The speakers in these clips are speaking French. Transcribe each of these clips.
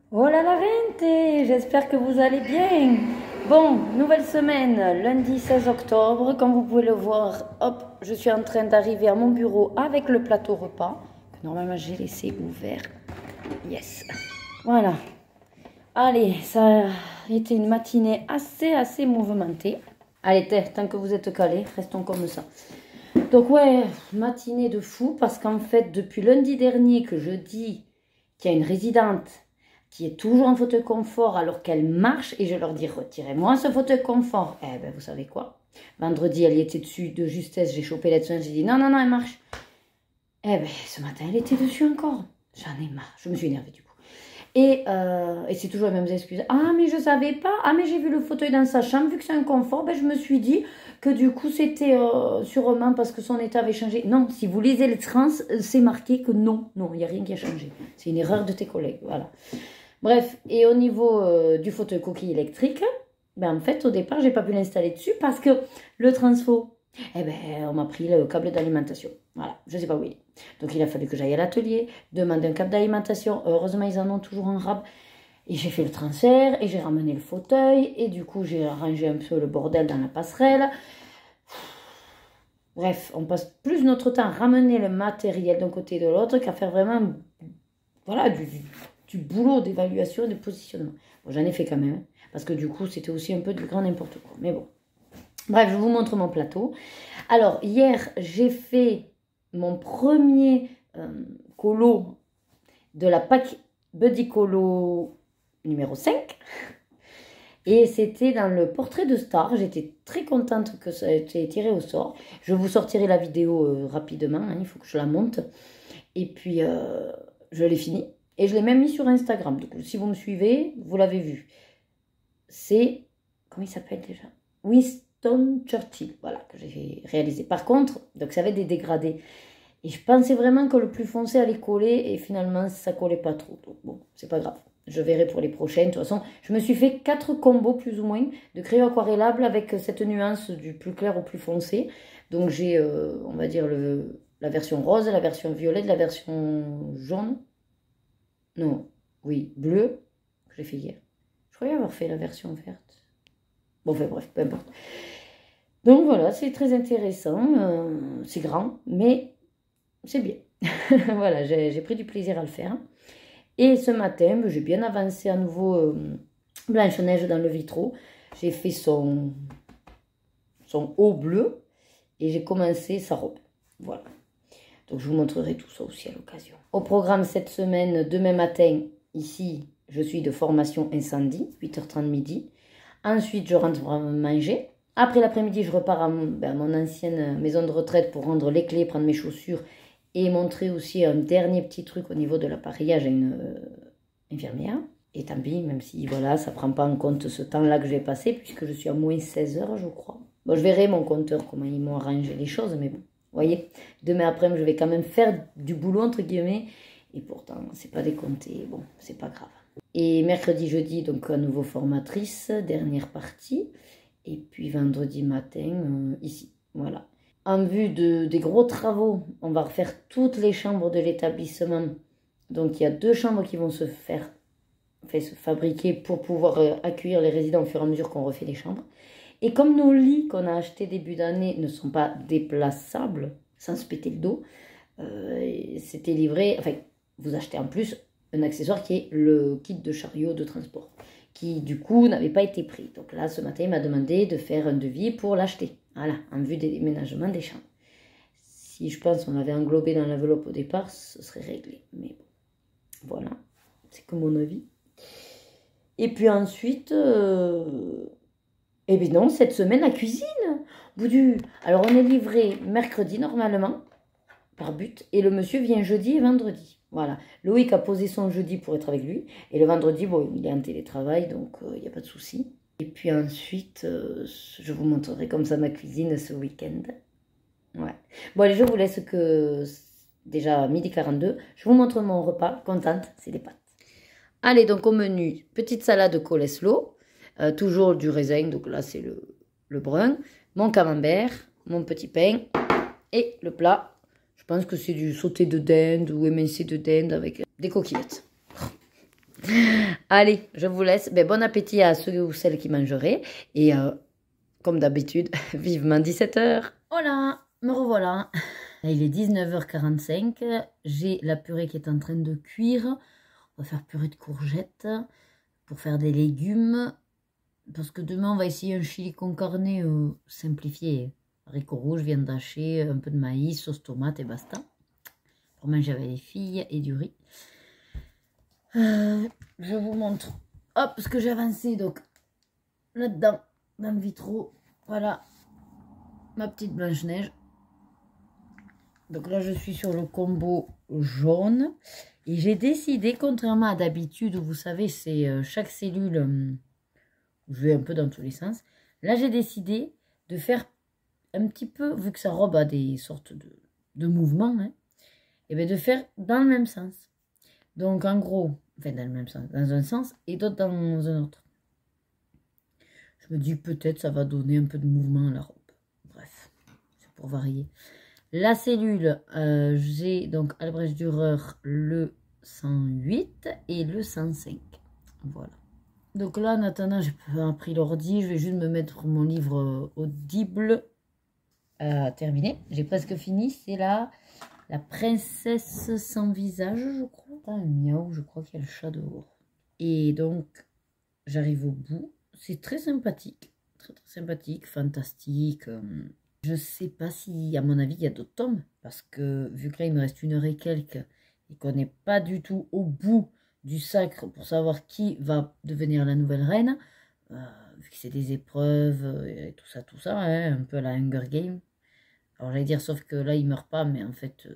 Hola la gente, j'espère que vous allez bien. Bon, nouvelle semaine, lundi 16 octobre. Comme vous pouvez le voir, hop, je suis en train d'arriver à mon bureau avec le plateau repas, que normalement j'ai laissé ouvert. Yes. Voilà. Allez, ça a été une matinée assez mouvementée. Allez, tant que vous êtes calés, restons comme ça. Donc ouais, matinée de fou, parce qu'en fait, depuis lundi dernier que je dis qu'il y a une résidente qui est toujours en fauteuil confort alors qu'elle marche, et je leur dis retirez-moi ce fauteuil confort. Eh ben vous savez quoi? Vendredi, elle y était dessus de justesse, j'ai chopé là-dessus, j'ai dit non, elle marche. Eh ben ce matin, elle était dessus encore. J'en ai marre, je me suis énervée du coup. Et c'est toujours les mêmes excuses. Ah, mais je savais pas. Ah, mais j'ai vu le fauteuil dans sa chambre. Vu que c'est un confort, ben, je me suis dit que du coup, c'était sûrement parce que son état avait changé. Non, si vous lisez les trans, c'est marqué que non, il n'y a rien qui a changé. C'est une erreur de tes collègues. Voilà. Bref, et au niveau du fauteuil coquille électrique, ben, en fait, au départ, j'ai pas pu l'installer dessus parce que le transfo, eh ben, on m'a pris le câble d'alimentation. Voilà, je sais pas où il est. Donc il a fallu que j'aille à l'atelier, demander un câble d'alimentation. Heureusement, ils en ont toujours un rab. Et j'ai fait le transfert et j'ai ramené le fauteuil. Et du coup, j'ai arrangé un peu le bordel dans la passerelle. Bref, on passe plus notre temps à ramener le matériel d'un côté et de l'autre qu'à faire vraiment voilà, du boulot d'évaluation et de positionnement. Bon, j'en ai fait quand même, hein, parce que du coup, c'était aussi un peu du grand n'importe quoi. Mais bon. Bref, je vous montre mon plateau. Alors, hier, j'ai fait mon premier colo de la PAC Buddy Colo numéro 5. Et c'était dans le portrait de star. J'étais très contente que ça ait été tiré au sort. Je vous sortirai la vidéo rapidement, hein, il faut que je la monte. Et puis, je l'ai fini. Et je l'ai même mis sur Instagram. Donc, si vous me suivez, vous l'avez vu. C'est, comment il s'appelle déjà? Winston Churchill, voilà, que j'ai réalisé. Par contre, donc ça avait des dégradés. Et je pensais vraiment que le plus foncé allait coller. Et finalement, ça collait pas trop. Donc, bon, c'est pas grave. Je verrai pour les prochaines. De toute façon, je me suis fait 4 combos plus ou moins de crayon aquarellable avec cette nuance du plus clair au plus foncé. Donc j'ai, on va dire, la version rose, la version violette, la version jaune. Non, oui, bleu, que j'ai fait hier. Je croyais avoir fait la version verte. Bon, enfin bref, peu importe. Donc voilà, c'est très intéressant. C'est grand, mais c'est bien. Voilà, j'ai pris du plaisir à le faire. Et ce matin, j'ai bien avancé à nouveau Blanche-Neige dans le vitraux. J'ai fait son haut bleu et j'ai commencé sa robe. Voilà. Donc je vous montrerai tout ça aussi à l'occasion. Au programme cette semaine, demain matin, ici, je suis de formation incendie, 8h30 midi. Ensuite, je rentre manger. Après l'après-midi, je repars à mon ancienne maison de retraite pour rendre les clés, prendre mes chaussures et montrer aussi un dernier petit truc au niveau de l'appareillage à une infirmière. Et tant pis, même si voilà, ça ne prend pas en compte ce temps-là que j'ai passé, puisque je suis à moins 16 heures, je crois. Bon, je verrai mon compteur, comment ils m'ont arrangé les choses, mais bon, vous voyez, demain après, je vais quand même faire du boulot, entre guillemets, et pourtant, c'est pas décompté, bon, c'est pas grave. Et mercredi, jeudi, donc à nouveau formatrice, dernière partie, et puis vendredi matin, ici, voilà. En vue des gros travaux, on va refaire toutes les chambres de l'établissement. Donc il y a 2 chambres qui vont se fabriquer pour pouvoir accueillir les résidents au fur et à mesure qu'on refait les chambres. Et comme nos lits qu'on a achetés début d'année ne sont pas déplaçables, sans se péter le dos, c'était livré, enfin vous achetez en plus un accessoire qui est le kit de chariot de transport, qui du coup n'avait pas été pris. Donc là ce matin il m'a demandé de faire un devis pour l'acheter, voilà, en vue des déménagements des chambres. Si je pense qu'on avait englobé dans l'enveloppe au départ, ce serait réglé, mais bon, voilà, c'est que mon avis. Et puis ensuite, eh bien non, cette semaine, la cuisine. Boudu. Alors on est livré mercredi normalement, par but, et le monsieur vient jeudi et vendredi. Voilà. Loïc a posé son jeudi pour être avec lui, et le vendredi, bon, il est en télétravail, donc il n'y a pas de souci. Et puis ensuite, je vous montrerai comme ça ma cuisine ce week-end. Ouais. Bon, allez, je vous laisse que déjà midi 42. Je vous montre mon repas. Contente, c'est des pâtes. Allez, donc au menu, petite salade de coleslaw, toujours du raisin, donc là c'est le brun, mon camembert, mon petit pain et le plat. Je pense que c'est du sauté de dinde ou émincé de dinde avec des coquillettes. Allez, je vous laisse. Ben, bon appétit à ceux ou celles qui mangeraient. Et comme d'habitude, vivement 17h. Voilà, me revoilà. Là, il est 19h45. J'ai la purée qui est en train de cuire. On va faire purée de courgettes pour faire des légumes. Parce que demain, on va essayer un chili con carne simplifié. Haricots rouges, viande hachée, un peu de maïs, sauce tomate et basta. Pour manger avec les filles et du riz. Je vous montre. Hop, ce que j'ai avancé. Donc, là-dedans, dans le vitraux, voilà ma petite Blanche-Neige. Donc là, je suis sur le combo jaune. Et j'ai décidé, contrairement à d'habitude, où vous savez, c'est chaque cellule, je vais un peu dans tous les sens. Là, j'ai décidé de faire un petit peu, vu que sa robe a des sortes de mouvements, hein, et bien de faire dans le même sens. Donc en gros, enfin dans le même sens, dans un sens et d'autres dans un autre. Je me dis peut-être ça va donner un peu de mouvement à la robe. Bref, c'est pour varier. La cellule, j'ai donc Albrecht Dürer le 108 et le 105. Voilà. Donc là, en attendant, j'ai pris l'ordi. Je vais juste me mettre mon livre audible terminé. J'ai presque fini. C'est là la princesse sans visage, je crois. Un miaou, je crois qu'il y a le chat dehors. Et donc, j'arrive au bout. C'est très sympathique. Très, très sympathique, fantastique. Je sais pas si, à mon avis, il y a d'autres tomes. Parce que, vu que là, il me reste 1 heure et quelques, et qu'on n'est pas du tout au bout du sacre pour savoir qui va devenir la nouvelle reine, vu que c'est des épreuves et tout ça, hein, un peu à la Hunger Games. Alors j'allais dire, sauf que là, il meurt pas, mais en fait,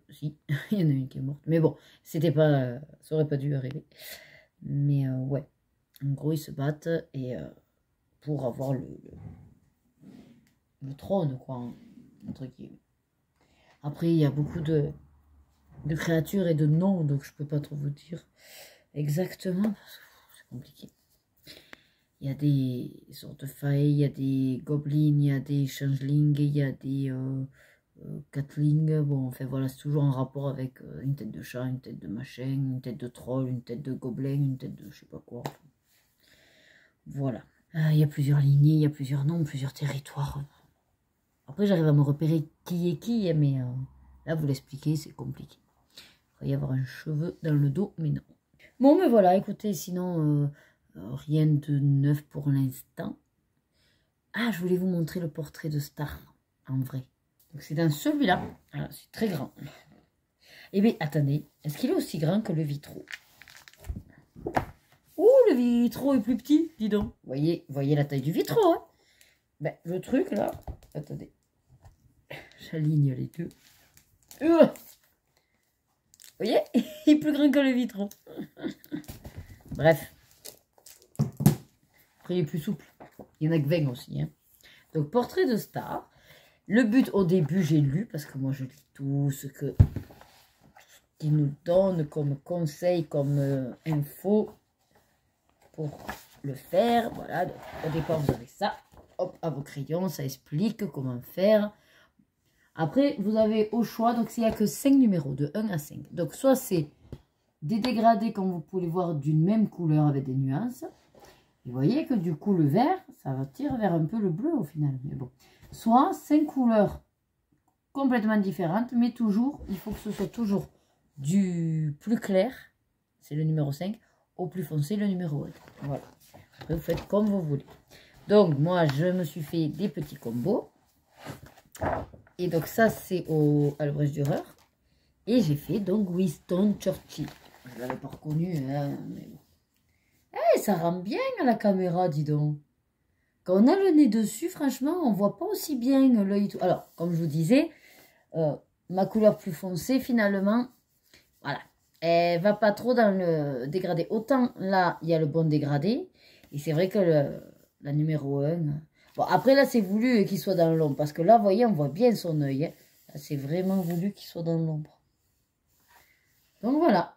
si, il y en a une qui est morte. Mais bon, c'était pas, ça aurait pas dû arriver. Mais ouais, en gros, ils se battent et pour avoir le trône, quoi, entre guillemets. Après, il y a beaucoup de créatures et de noms, donc je peux pas trop vous dire exactement, parce que c'est compliqué. Il y a des sortes de failles, il y a des gobelins, il y a des changelings, il y a des catlings. Bon, enfin voilà, c'est toujours en rapport avec une tête de chat, une tête de machin, une tête de troll, une tête de gobelin, une tête de je sais pas quoi. Enfin, voilà. Il y a plusieurs lignées, il y a plusieurs noms, plusieurs territoires. Après, j'arrive à me repérer qui est qui, mais là, vous l'expliquez, c'est compliqué. Il va y avoir un cheveu dans le dos, mais non. Bon, mais voilà, écoutez, sinon... rien de neuf pour l'instant. Ah, je voulais vous montrer le portrait de Star, en vrai. Donc c'est dans celui-là. Ah, c'est très grand. Eh bien, attendez. Est-ce qu'il est aussi grand que le vitraux? Oh, le vitraux est plus petit, dis donc. Voyez la taille du vitraux, hein? Ben, le truc, là... Attendez. J'aligne les deux. Vous voyez? Il est plus grand que le vitraux. Bref. Après, il est plus souple. Il y en a que 20 aussi. Hein. Donc, portrait de Star. Le but, au début, j'ai lu, parce que moi, je lis tout ce qu'il nous donne comme conseil, comme info pour le faire. Voilà, donc, au départ, vous avez ça. Hop, à vos crayons, ça explique comment faire. Après, vous avez au choix, donc il n'y a que 5 numéros, de 1 à 5. Donc, soit c'est des dégradés, comme vous pouvez voir, d'une même couleur avec des nuances. Vous voyez que du coup, le vert, ça va tirer vers un peu le bleu au final. Mais bon. Soit 5 couleurs complètement différentes, mais toujours, il faut que ce soit toujours du plus clair, c'est le numéro 5, au plus foncé, le numéro 1. Voilà. Après, vous faites comme vous voulez. Donc, moi, je me suis fait des petits combos. Et donc, ça, c'est au Albrecht Dürer. Et j'ai fait donc Winston Churchill. Je ne l'avais pas reconnu, hein, mais bon. Eh, ça rend bien à la caméra, dis donc. Quand on a le nez dessus, franchement, on voit pas aussi bien l'œil. Alors, comme je vous disais, ma couleur plus foncée, finalement, voilà. Elle va pas trop dans le dégradé. Autant là, il y a le bon dégradé. Et c'est vrai que la numéro 1... Bon, après, là, c'est voulu qu'il soit dans l'ombre. Parce que là, vous voyez, on voit bien son œil. Hein. Là, c'est vraiment voulu qu'il soit dans l'ombre. Donc, voilà.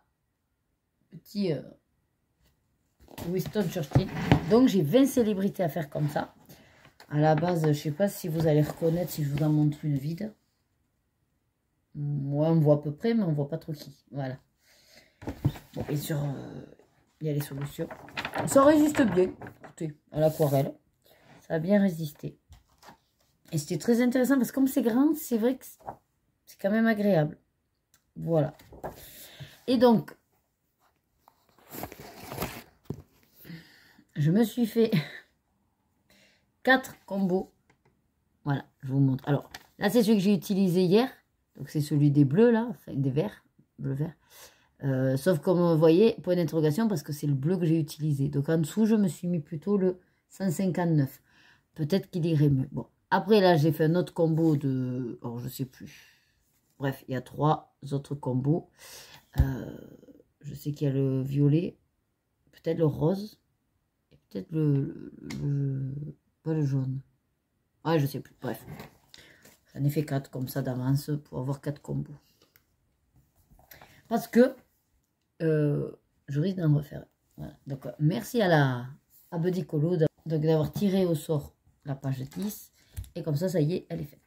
Petit... Winston Churchill. Donc, j'ai 20 célébrités à faire comme ça. À la base, je ne sais pas si vous allez reconnaître si je vous en montre une vide. Moi, on voit à peu près, mais on ne voit pas trop qui. Voilà. Bon, et sur Il y a les solutions. Ça résiste bien, écoutez, à l'aquarelle. Ça a bien résisté. Et c'était très intéressant parce que comme c'est grand, c'est vrai que c'est quand même agréable. Voilà. Et donc, je me suis fait 4 combos. Voilà, je vous montre. Alors, là, c'est celui que j'ai utilisé hier. Donc, c'est celui des bleus, là. Enfin, des verts. Bleu-vert. Sauf comme vous voyez, point d'interrogation, parce que c'est le bleu que j'ai utilisé. Donc, en dessous, je me suis mis plutôt le 159. Peut-être qu'il irait mieux. Bon. Après, là, j'ai fait un autre combo de... Oh, je sais plus. Bref, il y a 3 autres combos. Je sais qu'il y a le violet. Peut-être le rose. Et peut-être pas le jaune. Ah, je sais plus. Bref. J'en ai fait 4 comme ça d'avance pour avoir 4 combos. Parce que je risque d'en refaire. Voilà. Donc, merci à Buddy Colo d'avoir tiré au sort la page 10. Et comme ça y est, elle est faite.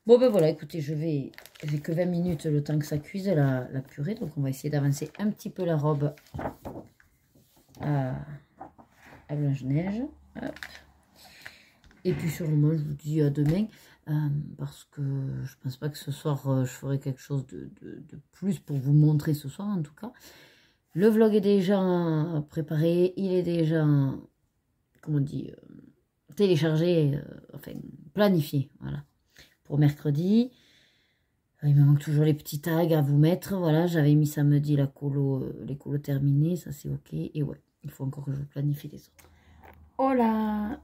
Bon, ben voilà, écoutez, j'ai que 20 minutes le temps que ça cuise la purée. Donc, on va essayer d'avancer un petit peu la robe à Blanche-Neige. Et puis, sûrement, je vous dis à demain. Parce que je pense pas que ce soir, je ferai quelque chose de plus pour vous montrer ce soir, en tout cas. Le vlog est déjà préparé. Il est déjà, comment on dit, téléchargé, enfin, planifié, voilà. Pour mercredi. Il me manque toujours les petits tags à vous mettre. Voilà, j'avais mis samedi les colos terminés. Ça, c'est ok. Et ouais, il faut encore que je planifie les autres. Oh là!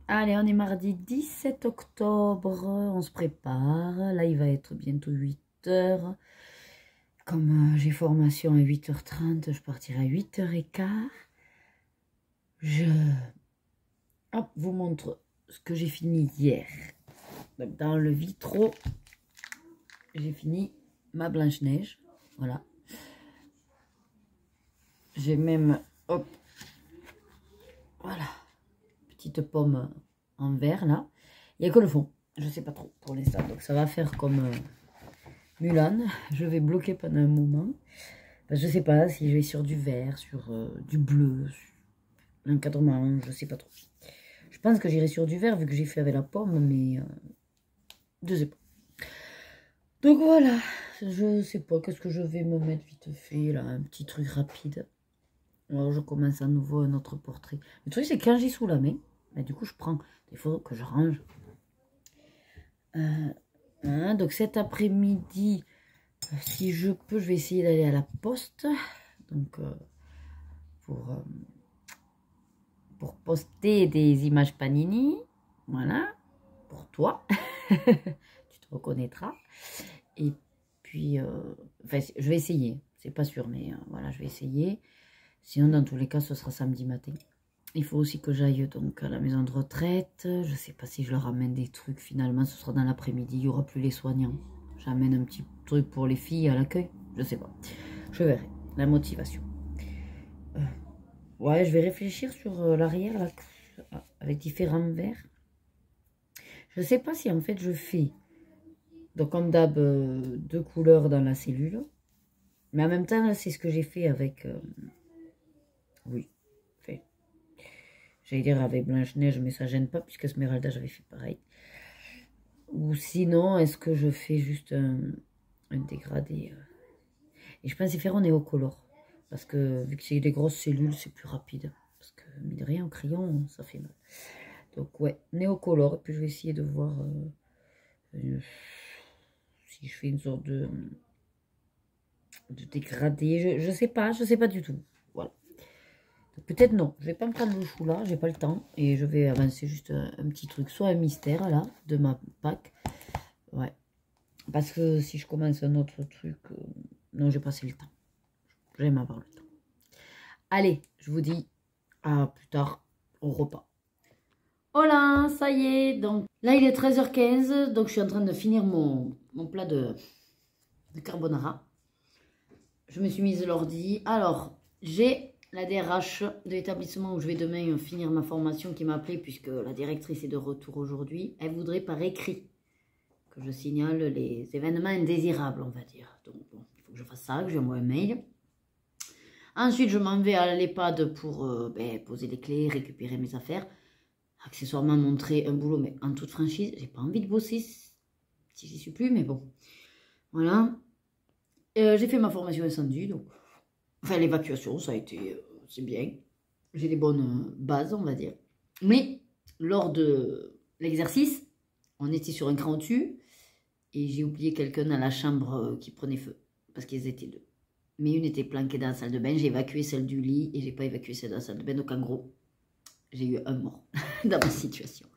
Allez, on est mardi 17 octobre. On se prépare. Là, il va être bientôt 8 h. Comme j'ai formation à 8h30, je partirai à 8h15. Je vous montre ce que j'ai fini hier. Donc, dans le vitro, j'ai fini ma Blanche-Neige. Voilà. J'ai même, hop, voilà, petite pomme en verre, là. Il n'y a que le fond. Je ne sais pas trop pour l'instant. Donc, ça va faire comme Mulan. Je vais bloquer pendant un moment. Je ne sais pas si je vais sur du vert, sur du bleu, l'encadrement, je ne sais pas trop. Je pense que j'irai sur du vert vu que j'ai fait avec la pomme, mais je ne sais pas. Donc voilà, je sais pas, qu'est-ce que je vais me mettre vite fait, là, un petit truc rapide. Alors je commence à nouveau un autre portrait. Le truc c'est que quand j'ai sous la main, bah, du coup je prends des photos que je range. Hein, donc cet après-midi, si je peux, je vais essayer d'aller à la poste. Donc pour poster des images Panini. Voilà, pour toi. Tu te reconnaîtras. Et puis, enfin, je vais essayer. C'est pas sûr, mais voilà, je vais essayer. Sinon, dans tous les cas, ce sera samedi matin. Il faut aussi que j'aille donc à la maison de retraite. Je sais pas si je leur amène des trucs. Finalement, ce sera dans l'après-midi. Il n'y aura plus les soignants. J'amène un petit truc pour les filles à l'accueil. Je sais pas. Je verrai. La motivation. Ouais, je vais réfléchir sur l'arrière là, avec différents verres. Je sais pas si en fait je fais, donc comme d'hab, 2 couleurs dans la cellule. Mais en même temps, c'est ce que j'ai fait avec... oui, enfin, j'allais dire avec Blanche-Neige, mais ça gêne pas, puisque Esmeralda, j'avais fait pareil. Ou sinon, est-ce que je fais juste un dégradé Et je pensais faire en néocolore. Parce que, vu que c'est des grosses cellules, c'est plus rapide. Parce que, mine de rien, en crayon, ça fait mal. Donc, ouais, néocolore. Et puis, je vais essayer de voir si je fais une sorte de dégradé. Je sais pas du tout. Voilà. Peut-être non, je vais pas me prendre le chou là, j'ai pas le temps. Et je vais avancer juste un petit truc, soit un mystère là, de ma pack. Ouais. Parce que si je commence un autre truc, non, j'ai passé le temps. J'aime avoir le temps. Allez, je vous dis à plus tard au repas. Voilà, ça y est. Donc là, il est 13h15. Donc je suis en train de finir mon plat de carbonara. Je me suis mise l'ordi. Alors, j'ai la DRH de l'établissement où je vais demain finir ma formation qui m'a appelé puisque la directrice est de retour aujourd'hui. Elle voudrait par écrit que je signale les événements indésirables, on va dire. Donc bon, il faut que je fasse ça, que j'envoie un mail. Ensuite, je m'en vais à l'EHPAD pour poser les clés, récupérer mes affaires. Accessoirement, montrer un boulot, mais en toute franchise, j'ai pas envie de bosser si j'y suis plus, mais bon. Voilà. J'ai fait ma formation incendie, donc... Enfin, l'évacuation, ça a été... c'est bien. J'ai des bonnes bases, on va dire. Mais, lors de l'exercice, on était sur un cran au-dessus, et j'ai oublié quelqu'un dans la chambre qui prenait feu, parce qu'ils étaient deux. Mais une était planquée dans la salle de bain, j'ai évacué celle du lit, et j'ai pas évacué celle de la salle de bain, donc en gros, j'ai eu un mort dans ma situation.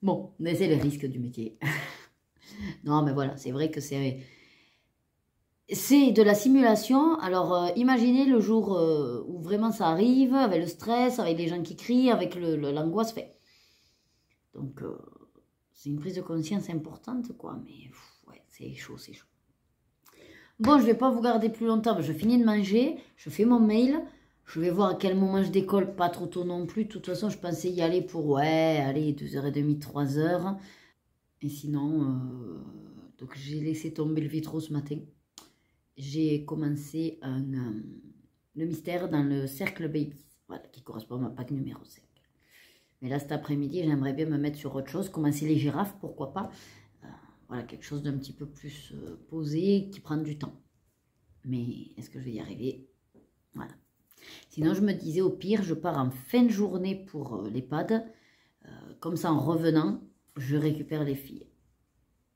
Bon, mais c'est le risque du métier. Non, mais voilà, c'est vrai que c'est de la simulation. Alors, imaginez le jour où vraiment ça arrive, avec le stress, avec les gens qui crient, avec l'angoisse. Fait. Donc, c'est une prise de conscience importante, quoi. Mais, ouais, c'est chaud, c'est chaud. Bon, je ne vais pas vous garder plus longtemps. Je finis de manger, je fais mon mail. Je vais voir à quel moment je décolle, pas trop tôt non plus. De toute façon, je pensais y aller pour, ouais, allez, 2h30, 3h. Et sinon, donc j'ai laissé tomber le vitro ce matin. J'ai commencé le mystère dans le cercle baby, voilà, qui correspond à ma pack numéro 5. Mais là, cet après-midi, j'aimerais bien me mettre sur autre chose, commencer les girafes, pourquoi pas. Voilà, quelque chose d'un petit peu plus posé, qui prend du temps. Mais est-ce que je vais y arriver? Voilà. Sinon, je me disais, au pire, je pars en fin de journée pour l'EHPAD. Comme ça, en revenant, je récupère les filles.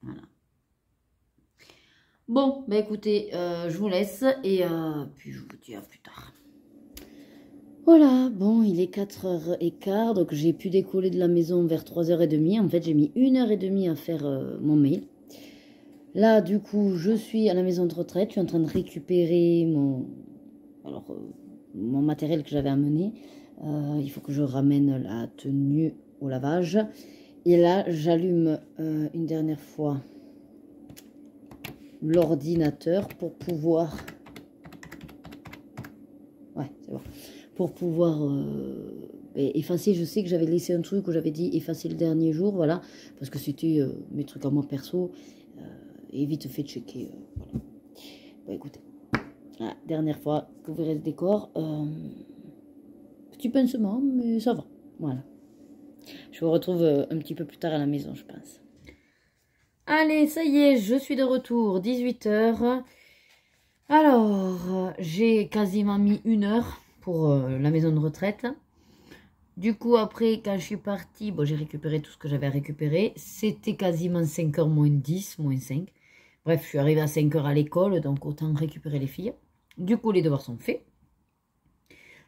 Voilà. Bon, bah écoutez, je vous laisse et puis je vous dis à plus tard. Voilà, bon, il est 4h15, donc j'ai pu décoller de la maison vers 3h30. En fait, j'ai mis 1h30 à faire mon mail. Là, du coup, je suis à la maison de retraite. Je suis en train de récupérer mon matériel que j'avais amené. Il faut que je ramène la tenue au lavage. Et là, j'allume une dernière fois l'ordinateur pour pouvoir... Ouais, c'est bon. Pour pouvoir effacer. Je sais que j'avais laissé un truc où j'avais dit effacer le dernier jour, voilà. Parce que c'était mes trucs à moi perso. Et vite fait checker, voilà. Bon, écoutez. La dernière fois que vous verrez le décor. Petit pincement, mais ça va. Voilà. Je vous retrouve un petit peu plus tard à la maison, je pense. Allez, ça y est, je suis de retour, 18h. Alors, j'ai quasiment mis 1h pour la maison de retraite. Du coup, après, quand je suis partie, bon, j'ai récupéré tout ce que j'avais à récupérer. C'était quasiment 5h moins 10, moins 5. Bref, je suis arrivée à 5h à l'école, donc autant récupérer les filles. Du coup, les devoirs sont faits.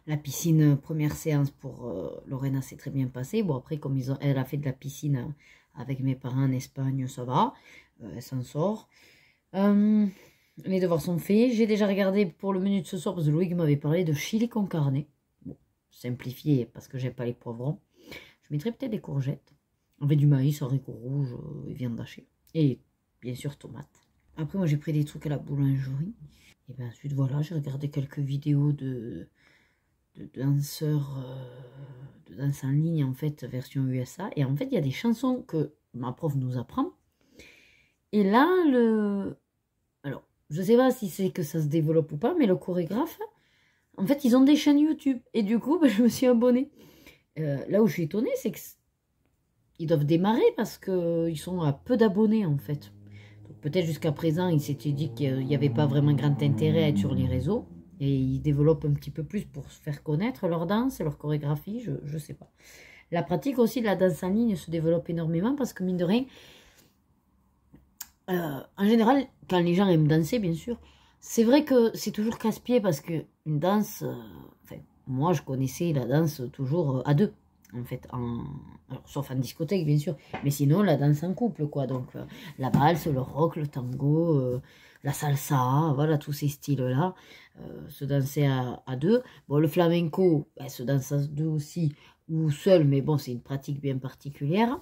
La piscine, première séance pour Lorena s'est très bien passée. Bon, après, comme elle a fait de la piscine avec mes parents en Espagne, ça va. Elle s'en sort. Les devoirs sont faits. J'ai déjà regardé pour le menu de ce soir parce que Loïc m'avait parlé de chili con carne. Bon, simplifié parce que j'aime pas les poivrons. Je mettrai peut-être des courgettes. On fait du maïs, haricots rouges et viande hachée. Et bien sûr, tomates. Après, moi, j'ai pris des trucs à la boulangerie. Et bien ensuite, voilà, j'ai regardé quelques vidéos de danseurs de danse en ligne, en fait, version USA. Et en fait, il y a des chansons que ma prof nous apprend. Et là, alors, je sais pas si c'est que ça se développe ou pas, mais le chorégraphe, en fait, ils ont des chaînes YouTube. Et du coup, ben, je me suis abonnée. Là où je suis étonnée, c'est qu'ils doivent démarrer parce qu'ils sont à peu d'abonnés, en fait. Peut-être jusqu'à présent, ils s'étaient dit qu'il n'y avait pas vraiment grand intérêt à être sur les réseaux. Et ils développent un petit peu plus pour se faire connaître leur danse et leur chorégraphie, je ne sais pas. La pratique aussi de la danse en ligne se développe énormément parce que mine de rien, en général, quand les gens aiment danser, bien sûr, c'est vrai que c'est toujours casse-pied parce qu'une danse, enfin, moi je connaissais la danse toujours à deux. En fait, alors, sauf en discothèque, bien sûr. Mais sinon, la danse en couple, quoi. Donc, la valse, le rock, le tango, la salsa, voilà, tous ces styles-là, se danser à deux. Bon, le flamenco, ben, se danse à deux aussi, ou seul, mais bon, c'est une pratique bien particulière.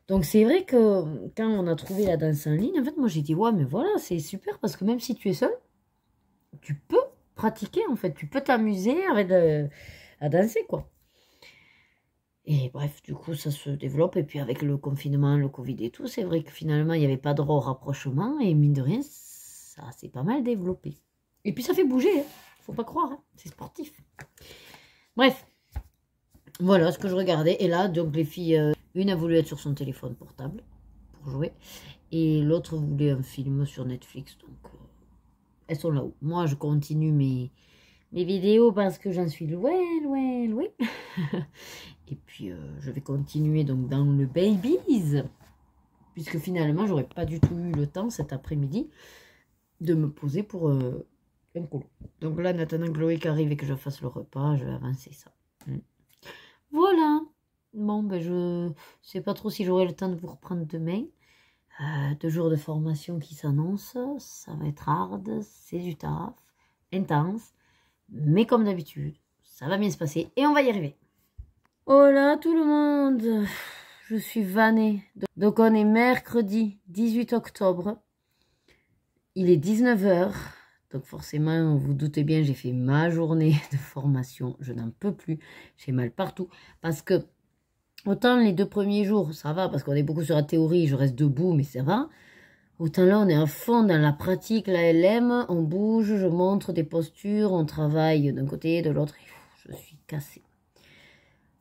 Donc, c'est vrai que quand on a trouvé la danse en ligne, en fait, moi, j'ai dit, ouais, mais voilà, c'est super, parce que même si tu es seul, tu peux pratiquer, en fait. Tu peux t'amuser à danser, quoi. Et bref, du coup, ça se développe. Et puis avec le confinement, le Covid et tout, c'est vrai que finalement, il n'y avait pas de rapprochement. Et mine de rien, ça s'est pas mal développé. Et puis ça fait bouger. Hein. faut pas croire, hein, c'est sportif. Bref, voilà ce que je regardais. Et là, donc les filles, une a voulu être sur son téléphone portable pour jouer. Et l'autre voulait un film sur Netflix. Donc, elles sont là-haut. Moi, je continue mes vidéos parce que j'en suis loin. Et puis, je vais continuer donc dans le Babies. Puisque finalement, j'aurais pas du tout eu le temps cet après-midi de me poser pour un colo. Donc là, en attendant que Loïc arrive et que je fasse le repas, je vais avancer ça. Voilà. Bon, ben je sais pas trop si j'aurai le temps de vous reprendre demain. 2 jours de formation qui s'annoncent. Ça va être hard, c'est du taf, intense. Mais comme d'habitude, ça va bien se passer et on va y arriver. Hola tout le monde. Je suis vannée. Donc on est mercredi 18 octobre. Il est 19 h. Donc forcément, vous doutez bien, j'ai fait ma journée de formation. Je n'en peux plus. J'ai mal partout. Parce que autant les 2 premiers jours, ça va. Parce qu'on est beaucoup sur la théorie. Je reste debout, mais ça va. Autant là, on est à fond dans la pratique, la LM. On bouge, je montre des postures. On travaille d'un côté, de l'autre. Je suis cassée.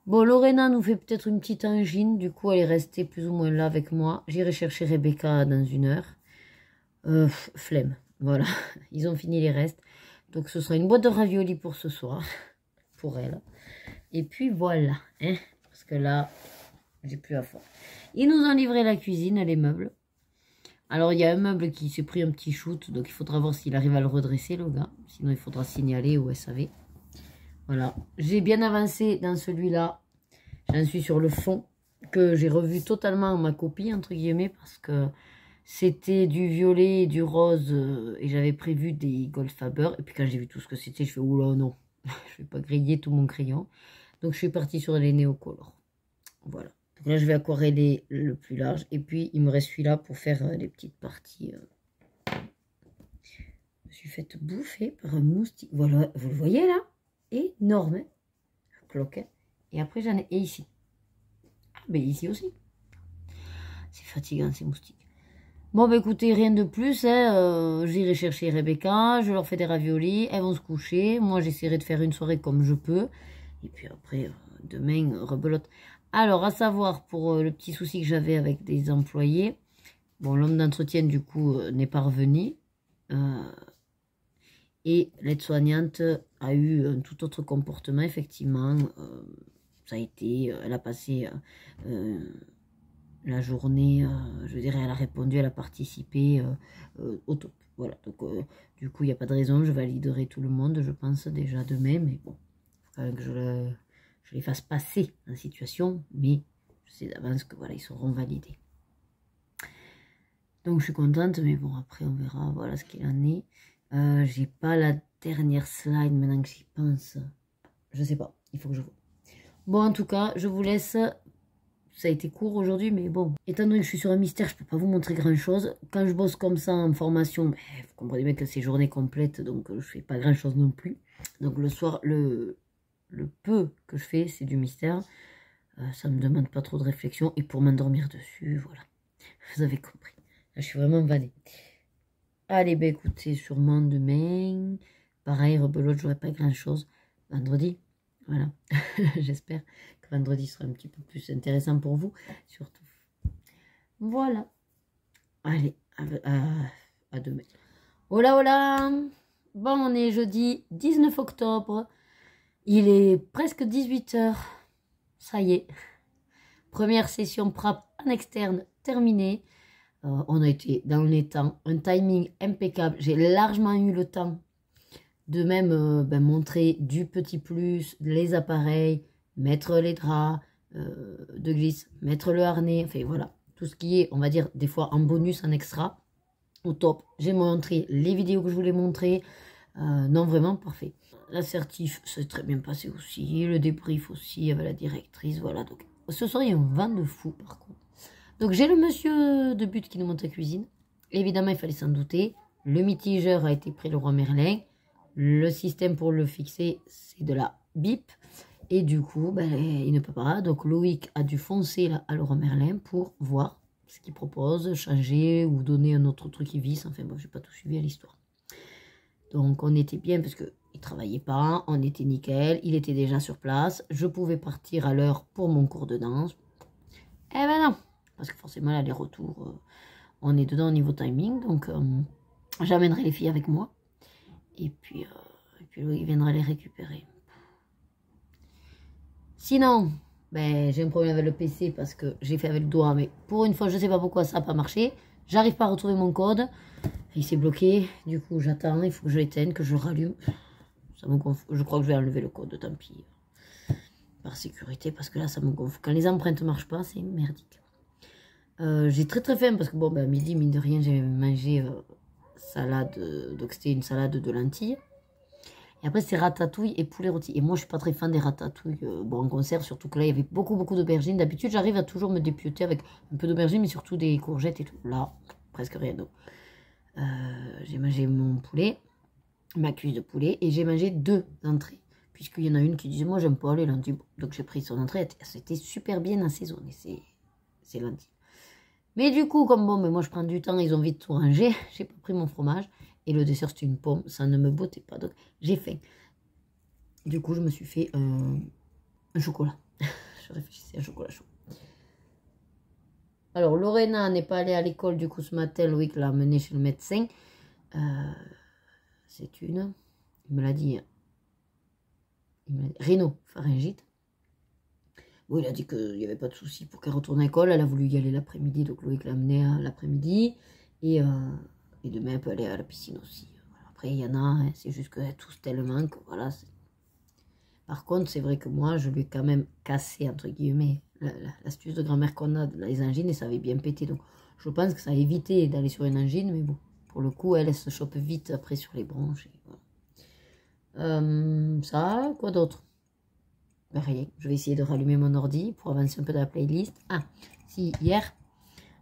Bon, Lorena nous fait peut-être une petite angine. Du coup, elle est restée plus ou moins là avec moi. J'irai chercher Rebecca dans 1 heure. Flemme. Voilà. Ils ont fini les restes. Donc, ce sera une boîte de raviolis pour ce soir. Pour elle. Et puis, voilà. Hein, parce que là, j'ai plus à fond. Ils nous ont livré la cuisine, les meubles. Alors, il y a un meuble qui s'est pris un petit shoot. Donc, il faudra voir s'il arrive à le redresser, le gars. Sinon, il faudra signaler au SAV. Voilà, j'ai bien avancé dans celui-là. J'en suis sur le fond, que j'ai revu totalement ma copie, entre guillemets, parce que c'était du violet et du rose, et j'avais prévu des Goldfaber. Et puis quand j'ai vu tout ce que c'était, je fais, oula, non, je vais pas griller tout mon crayon. Donc je suis partie sur les néocolores. Voilà. Donc là, je vais aquareller le plus large. Et puis, il me reste celui-là pour faire les petites parties. Je me suis fait bouffer par un moustique. Voilà, vous le voyez là? Énorme, cloque. Et après j'en ai ici. Ah ben ici aussi. C'est fatigant ces moustiques. Bon ben écoutez, rien de plus, hein. J'irai chercher Rebecca, je leur fais des raviolis, elles vont se coucher. Moi j'essaierai de faire une soirée comme je peux. Et puis après, demain, rebelote. Alors à savoir pour le petit souci que j'avais avec des employés. Bon, l'homme d'entretien du coup n'est pas revenu. Et l'aide-soignante a eu un tout autre comportement, effectivement. Ça a été, elle a passé la journée, je dirais, elle a répondu, elle a participé au top. Voilà, donc du coup, il n'y a pas de raison, je validerai tout le monde, je pense, déjà demain. Mais bon, il faut quand même que je les fasse passer en situation, mais je sais d'avance que voilà, ils seront validés. Donc je suis contente, mais bon, après on verra, voilà ce qu'il en est. J'ai pas la dernière slide maintenant que j'y pense. Je sais pas, il faut que je vois. Bon, en tout cas, je vous laisse. Ça a été court aujourd'hui, mais bon. Étant donné que je suis sur un mystère, je peux pas vous montrer grand chose. Quand je bosse comme ça en formation, vous comprenez bien que c'est journée complète, donc je fais pas grand chose non plus. Donc le soir, le peu que je fais, c'est du mystère. Ça me demande pas trop de réflexion. Et pour m'endormir dessus, voilà. Vous avez compris. Là, je suis vraiment vannée. Allez, ben écoutez, sûrement demain. Pareil, rebelote, j'aurai pas grand chose. Vendredi, voilà. J'espère que vendredi sera un petit peu plus intéressant pour vous, surtout. Voilà. Allez, à demain. Hola, hola. Bon, on est jeudi 19 octobre. Il est presque 18 h. Ça y est. Première session PRAP en externe terminée. On a été dans les temps, un timing impeccable. J'ai largement eu le temps de même montrer du petit plus, les appareils, mettre les draps de glisse, mettre le harnais, enfin voilà, tout ce qui est, on va dire, des fois en bonus, en extra, au top. J'ai montré les vidéos que je voulais montrer, non, vraiment parfait. L'assertif, c'est très bien passé aussi, le débrief aussi avec la directrice, voilà. Donc ce soir, il y a un vent de fou par contre. Donc j'ai le monsieur de but qui nous montre la cuisine. Évidemment, il fallait s'en douter. Le mitigeur a été pris le roi Merlin. Le système pour le fixer, c'est de la bip. Et du coup, ben, il ne peut pas. Donc Loïc a dû foncer là, à le roi Merlin pour voir ce qu'il propose, changer ou donner un autre truc qui visse. Enfin bon, je n'ai pas tout suivi à l'histoire. Donc on était bien parce que Il travaillait pas, on était nickel, il était déjà sur place, je pouvais partir à l'heure pour mon cours de danse. Eh ben non, parce que forcément l'aller-retour, on est dedans au niveau timing, donc j'amènerai les filles avec moi. Et puis Louis viendra les récupérer. Sinon, ben, j'ai un problème avec le PC parce que j'ai fait avec le doigt, mais pour une fois, je ne sais pas pourquoi ça n'a pas marché. J'arrive pas à retrouver mon code. Il s'est bloqué. Du coup, j'attends. Il faut que je l'éteigne, que je rallume. Ça me gonfle. Je crois que je vais enlever le code, tant pis. Par sécurité, parce que là, ça me gonfle. Quand les empreintes ne marchent pas, c'est merdique. J'ai très très faim parce que, bon, ben, à midi, mine de rien, j'ai mangé salade. Donc, c'était une salade de lentilles. Et après, c'est ratatouille et poulet rôti. Et moi, je suis pas très fan des ratatouilles bon, en conserve, surtout que là, il y avait beaucoup d'aubergines. D'habitude, j'arrive à toujours me dépioter avec un peu d'aubergines, mais surtout des courgettes et tout. Là, presque rien. Donc, j'ai mangé mon poulet, ma cuisse de poulet, et j'ai mangé 2 entrées. Puisqu'il y en a une qui disait, moi, j'aime pas les lentilles. Donc, j'ai pris son entrée. C'était super bien assaisonné, ces lentilles. Mais du coup, comme bon, mais moi, je prends du temps, ils ont vite tout rangé. J'ai pas pris mon fromage. Et le dessert, c'était une pomme. Ça ne me bottait pas. Donc, j'ai faim. Du coup, je me suis fait un chocolat. Je réfléchissais à un chocolat chaud. Alors, Lorena n'est pas allée à l'école. Du coup, ce matin, Loïc l'a amenée chez le médecin. C'est une. Il me l'a dit. Rhinopharyngite. Bon, il a dit qu'il n'y avait pas de souci pour qu'elle retourne à l'école. Elle a voulu y aller l'après-midi. Donc, Loïc l'a amenée l'après-midi. Et demain, elle peut aller à la piscine aussi. Après, il y en a, hein, c'est juste qu'elle tousse tellement que voilà. Par contre, c'est vrai que moi, je lui ai quand même cassé, entre guillemets, l'astuce de grand-mère qu'on a, les angines, et ça avait bien pété. Donc, je pense que ça a évité d'aller sur une angine, mais bon, pour le coup, elle se chope vite après sur les bronches. Et voilà. Ça, quoi d'autre? Ben, rien. Je vais essayer de rallumer mon ordi pour avancer un peu dans la playlist. Ah, si, hier...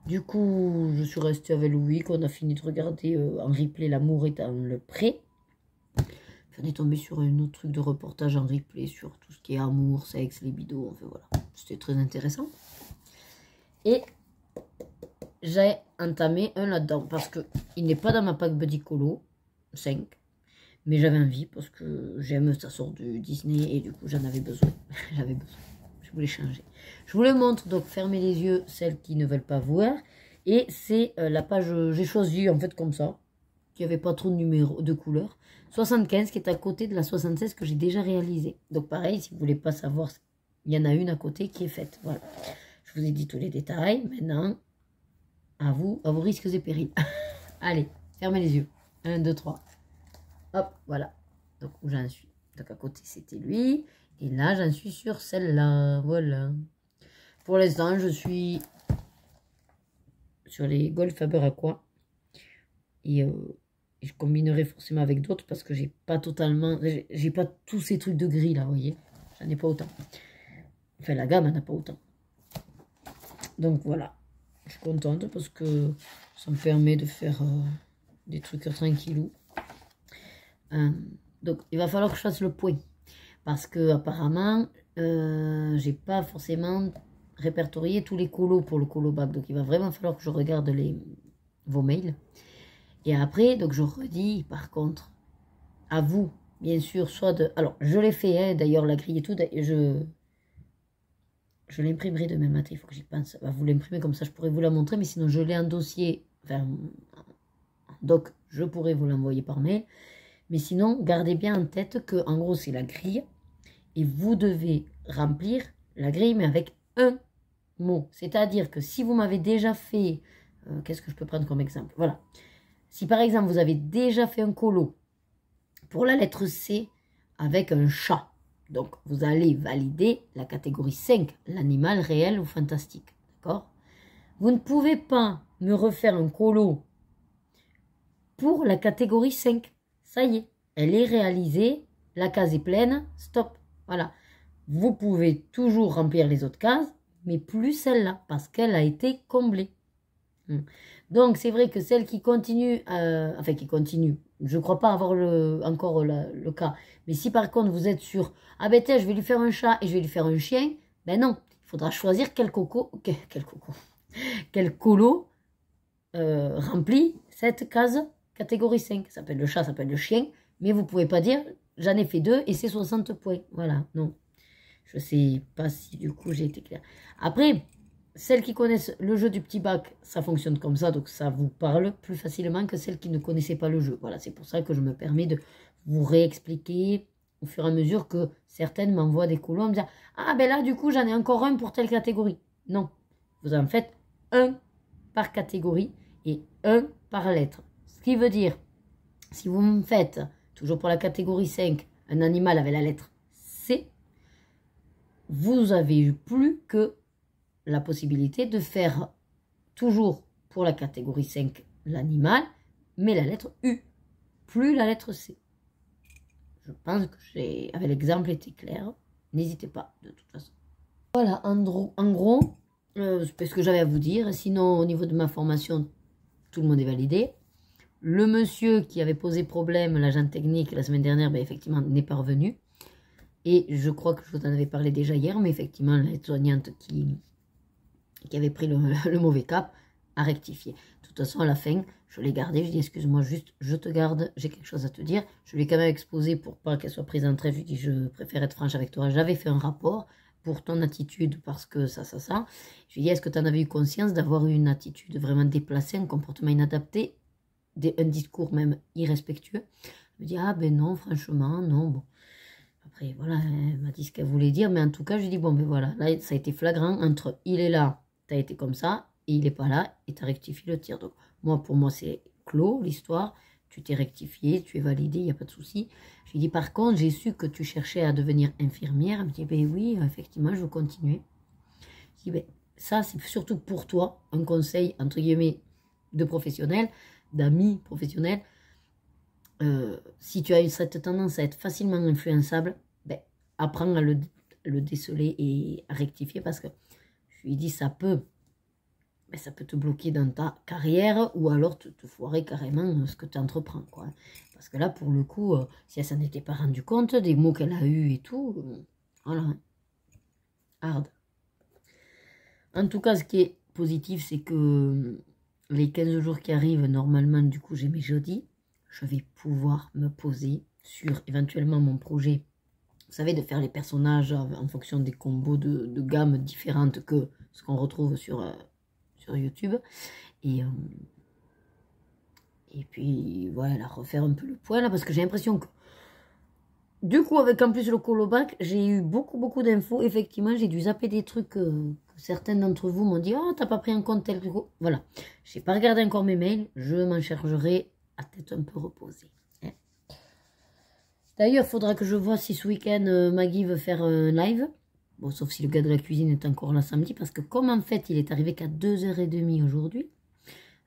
Du coup, je suis restée avec Louis, qu'on a fini de regarder en replay L'amour est dans le pré. Puis on est tombé sur un autre truc de reportage en replay sur tout ce qui est amour, sexe, libido, enfin voilà. C'était très intéressant. Et j'ai entamé un là-dedans, parce qu'il n'est pas dans ma pack Buddy Colo 5. Mais j'avais envie, parce que j'aime, ça sort du Disney, et du coup j'en avais besoin. J'avais besoin. Je voulais changer. Je vous le montre, donc fermez les yeux, celles qui ne veulent pas voir. Et c'est la page, j'ai choisi en fait comme ça, qui avait pas trop de numéros, de couleurs. 75 qui est à côté de la 76 que j'ai déjà réalisée. Donc pareil, si vous voulez pas savoir, il y en a une à côté qui est faite. Voilà. Je vous ai dit tous les détails. Maintenant, à vos risques et périls. Allez, fermez les yeux. 1, 2, 3. Hop, voilà. Donc où j'en suis. Donc à côté, c'était lui. Et là, j'en suis sur celle-là. Voilà. Pour l'instant, je suis sur les Gold Faber Aqua. Et je combinerai forcément avec d'autres parce que j'ai pas totalement... J'ai pas tous ces trucs de gris là, vous voyez. J'en ai pas autant. Enfin, la gamme n'en a pas autant. Donc voilà. Je suis contente parce que ça me permet de faire des trucs tranquillou. Donc, il va falloir que je fasse le point. Parce que apparemment, j'ai pas forcément répertorié tous les colos pour le colo bac. Donc, il va vraiment falloir que je regarde vos mails. Et après, donc je redis, par contre, à vous, bien sûr, soit de... Alors, je l'ai fait, hein, d'ailleurs, la grille et tout, je l'imprimerai demain matin, il faut que j'y pense. Vous l'imprimer comme ça, je pourrais vous la montrer, mais sinon, je l'ai en dossier, enfin, donc, je pourrais vous l'envoyer par mail. Mais sinon, gardez bien en tête que, en gros, c'est la grille, et vous devez remplir la grille, mais avec un mot. C'est-à-dire que si vous m'avez déjà fait... Qu'est-ce que je peux prendre comme exemple? Voilà. Si par exemple, vous avez déjà fait un colo pour la lettre C avec un chat, donc vous allez valider la catégorie 5, l'animal réel ou fantastique. D'accord? Vous ne pouvez pas me refaire un colo pour la catégorie 5. Ça y est, elle est réalisée, la case est pleine, stop. Voilà. Vous pouvez toujours remplir les autres cases, mais plus celle-là, parce qu'elle a été comblée. Donc, c'est vrai que celle qui continue, enfin qui continue, je ne crois pas avoir encore le cas, mais si par contre vous êtes sur, ah ben tiens, je vais lui faire un chat et je vais lui faire un chien, ben non, il faudra choisir quel colo remplit cette case catégorie 5. Ça peut être le chat, ça peut être le chien, mais vous ne pouvez pas dire j'en ai fait 2 et c'est 60 points. Voilà, non. Je sais pas si du coup j'ai été claire. Après, celles qui connaissent le jeu du petit bac, ça fonctionne comme ça, donc ça vous parle plus facilement que celles qui ne connaissaient pas le jeu. Voilà, c'est pour ça que je me permets de vous réexpliquer au fur et à mesure que certaines m'envoient des colos en me disant « Ah ben là, du coup, j'en ai encore un pour telle catégorie. » Non, vous en faites un par catégorie et un par lettre. Ce qui veut dire, si vous me faites, toujours pour la catégorie 5, un animal avec la lettre C, vous avez eu plus que la possibilité de faire toujours pour la catégorie 5 l'animal, mais la lettre U, plus la lettre C. Je pense que j'ai, avec l'exemple, été clair. N'hésitez pas, de toute façon. Voilà, en gros, c'est ce que j'avais à vous dire. Sinon, au niveau de ma formation, tout le monde est validé. Le monsieur qui avait posé problème, l'agent technique, la semaine dernière, ben, effectivement, n'est pas revenu. Et je crois que je vous en avais parlé déjà hier, mais effectivement, l'aide-soignante qui avait pris le mauvais cap a rectifié. De toute façon, à la fin, je l'ai gardé. Je lui ai dit, excuse-moi, juste, je te garde, j'ai quelque chose à te dire. Je lui ai quand même exposé pour pas qu'elle soit prise en traite. Je lui ai dit, je préfère être franche avec toi. J'avais fait un rapport pour ton attitude parce que ça. Je lui ai dit, est-ce que tu en avais eu conscience d'avoir eu une attitude vraiment déplacée, un comportement inadapté, un discours même irrespectueux? Elle me dit, ah ben non, franchement, non, bon. Après, voilà, elle m'a dit ce qu'elle voulait dire, mais en tout cas, je lui ai dit, bon, ben voilà, là, ça a été flagrant entre il est là, t'as été comme ça, et il n'est pas là, et t'as rectifié le tir. Donc, moi, pour moi, c'est clos, l'histoire, tu t'es rectifié, tu es validé, il n'y a pas de souci. Je lui ai dit, par contre, j'ai su que tu cherchais à devenir infirmière. Elle me dit, ben oui, effectivement, je veux continuer. Je dis, ben, ça, c'est surtout pour toi, un conseil, entre guillemets, de professionnel, d'amis professionnels. Si tu as cette tendance à être facilement influençable, ben, apprends à le déceler et à rectifier parce que je lui dis ça peut te bloquer dans ta carrière ou alors te foirer carrément ce que tu entreprends, quoi. Parce que là, pour le coup, si elle s'en était pas rendu compte des mots qu'elle a eu et tout, voilà, hard. En tout cas, ce qui est positif, c'est que les 15 jours qui arrivent, normalement, du coup, j'ai mes jeudis. Je vais pouvoir me poser sur éventuellement mon projet. Vous savez, de faire les personnages en fonction des combos de gammes différentes que ce qu'on retrouve sur YouTube. Et puis, voilà, refaire un peu le point là, parce que j'ai l'impression que, du coup, avec en plus le colobac, j'ai eu beaucoup d'infos. Effectivement, j'ai dû zapper des trucs que certains d'entre vous m'ont dit, oh, t'as pas pris en compte tel truc. Voilà, j'ai pas regardé encore mes mails, je m'en chargerai à tête un peu reposée. Hein. D'ailleurs, il faudra que je vois si ce week-end, Maggie veut faire un live. Bon, sauf si le gars de la cuisine est encore là samedi, parce que comme en fait, il est arrivé qu'à 2h30 aujourd'hui,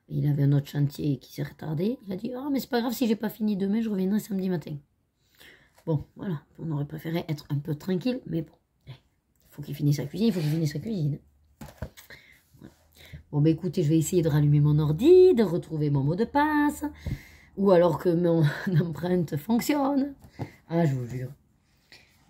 il avait un autre chantier qui s'est retardé, il a dit, ah, mais c'est pas grave, si j'ai pas fini demain, je reviendrai samedi matin. Bon, voilà, on aurait préféré être un peu tranquille, mais bon, il faut qu'il finisse sa cuisine, il faut qu'il finisse sa cuisine. Voilà. Bon, bah écoutez, je vais essayer de rallumer mon ordi, de retrouver mon mot de passe, ou alors que mon empreinte fonctionne. Ah, je vous jure.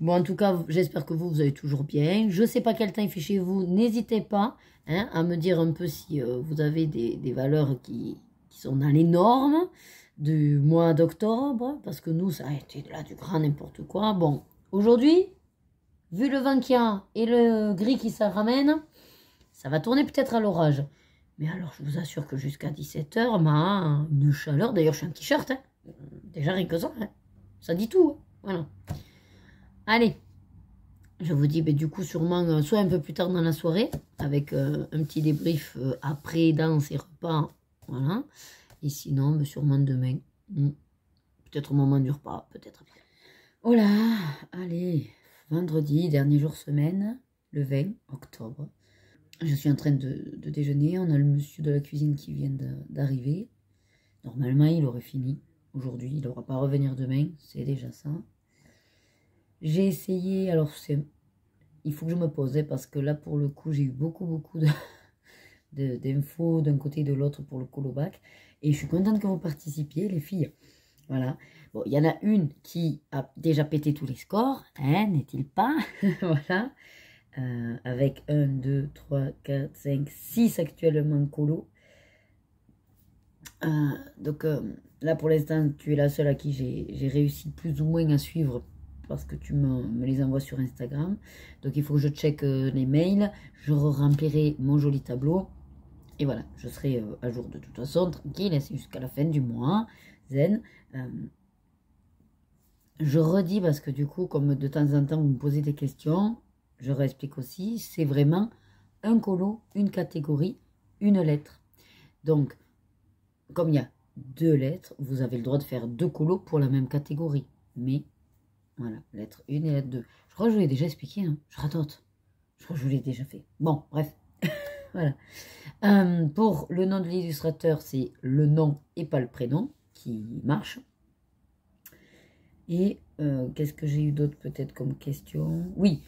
Bon, en tout cas, j'espère que vous allez toujours bien. Je ne sais pas quel temps il fait chez vous. N'hésitez pas à me dire un peu si vous avez des valeurs qui sont dans les normes du mois d'octobre. Parce que nous, ça a été là du grand n'importe quoi. Bon, aujourd'hui, vu le vent qu'il y a et le gris qui se ramène, ça va tourner peut-être à l'orage. Mais alors, je vous assure que jusqu'à 17 h, une chaleur. D'ailleurs, je suis en t-shirt. Hein. Déjà, rien que ça. Hein. Ça dit tout. Hein. Voilà. Allez, je vous dis, du coup, sûrement, soit un peu plus tard dans la soirée, avec un petit débrief après, dans ces repas, voilà. Et sinon, sûrement demain, peut-être au moment du repas, peut-être. Oh là, allez, vendredi, dernier jour semaine, le 20 octobre. Je suis en train de déjeuner, on a le monsieur de la cuisine qui vient d'arriver. Normalement, il aurait fini aujourd'hui, il n'aura pas à revenir demain, c'est déjà ça. J'ai essayé, alors il faut que je me pose, parce que là, pour le coup, j'ai eu beaucoup d'infos d'un côté et de l'autre pour le colobac. Et je suis contente que vous participiez, les filles. Voilà. Bon, il y en a une qui a déjà pété tous les scores, hein, n'est-il pas? Voilà. Avec 1, 2, 3, 4, 5, 6 actuellement colo. Donc là, pour l'instant, tu es la seule à qui j'ai réussi plus ou moins à suivre parce que tu me les envoies sur Instagram. Donc il faut que je check les mails, je remplirai mon joli tableau. Et voilà, je serai à jour de toute façon, tranquille, c'est jusqu'à la fin du mois, zen. Je redis parce que du coup, comme de temps en temps vous me posez des questions, je réexplique aussi, c'est vraiment un colo, une catégorie, une lettre. Donc, comme il y a 2 lettres, vous avez le droit de faire 2 colos pour la même catégorie. Mais, voilà, lettre 1 et lettre 2. Je crois que je vous l'ai déjà expliqué, hein. Je radote. Je crois que je vous l'ai déjà fait. Bon, bref. Voilà. Pour le nom de l'illustrateur, c'est le nom et pas le prénom qui marche. Et qu'est-ce que j'ai eu d'autre peut-être comme question? Oui,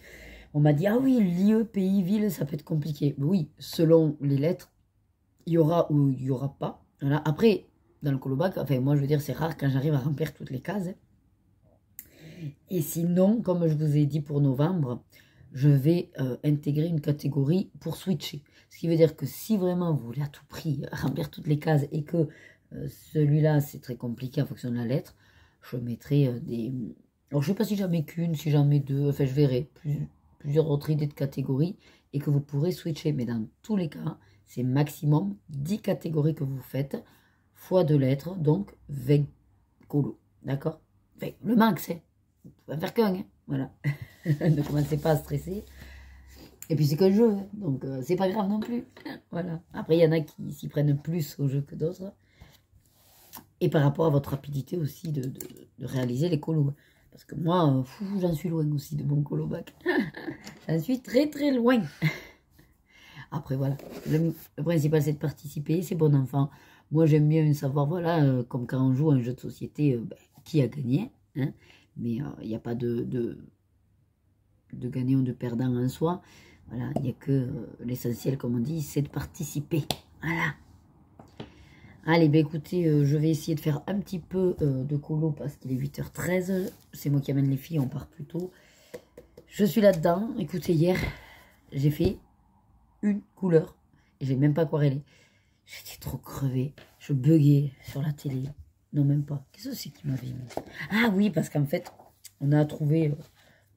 on m'a dit, ah oui, lieu, pays, ville, ça peut être compliqué. Oui, selon les lettres, il y aura ou il n'y aura pas. Voilà. Après, dans le colobac, enfin moi je veux dire, c'est rare quand j'arrive à remplir toutes les cases. Et sinon, comme je vous ai dit pour novembre, je vais intégrer une catégorie pour switcher. Ce qui veut dire que si vraiment vous voulez à tout prix remplir toutes les cases et que celui-là c'est très compliqué en fonction de la lettre, je mettrai des... Alors je ne sais pas si j'en mets qu'une, si j'en mets 2, enfin je verrai plusieurs autres idées de catégories et que vous pourrez switcher. Mais dans tous les cas, c'est maximum 10 catégories que vous faites, fois 2 lettres, donc 20 colos. D'accord? Enfin, le max, hein. Vous pouvez en faire qu'un, hein. Voilà. Ne commencez pas à stresser. Et puis c'est qu'un jeu, hein. Donc c'est pas grave non plus. Voilà. Après, il y en a qui s'y prennent plus au jeu que d'autres. Et par rapport à votre rapidité aussi de réaliser les colos. Parce que moi, j'en suis loin aussi de mon colobac. J'en suis très très loin. Après voilà, le principal c'est de participer, c'est bon enfant. Moi j'aime bien savoir, voilà, comme quand on joue à un jeu de société, qui a gagné. Hein, mais il n'y a pas de gagnant ou de perdant en soi. Voilà, il n'y a que l'essentiel, comme on dit, c'est de participer. Voilà. Allez, ben écoutez, je vais essayer de faire un petit peu de colo parce qu'il est 8h13. C'est moi qui amène les filles, on part plus tôt. Je suis là-dedans. Écoutez, hier, j'ai fait une couleur. Et j'ai même pas aquarellé. J'étais trop crevée. Je buguais sur la télé. Non, même pas. Qu'est-ce que c'est qui m'avait mis? Ah oui, parce qu'en fait, on a trouvé...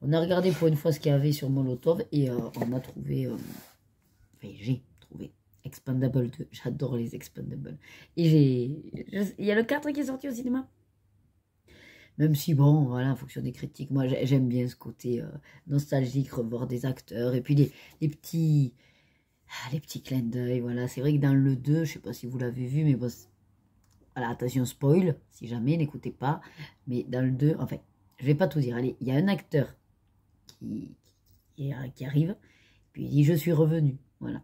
on a regardé pour une fois ce qu'il y avait sur Molotov. Et on a trouvé... enfin, j'ai trouvé Expandable 2. J'adore les Expandables. Et il y a le 4 qui est sorti au cinéma. Même si, bon, voilà, en fonction des critiques, moi, j'aime bien ce côté nostalgique, revoir des acteurs. Et puis, les petits clins d'œil, voilà. C'est vrai que dans le 2, je sais pas si vous l'avez vu, mais bon, voilà, attention, spoil, si jamais, n'écoutez pas. Mais dans le 2, enfin, je vais pas tout dire. Allez, il y a un acteur qui arrive, puis il dit « Je suis revenu ». Voilà.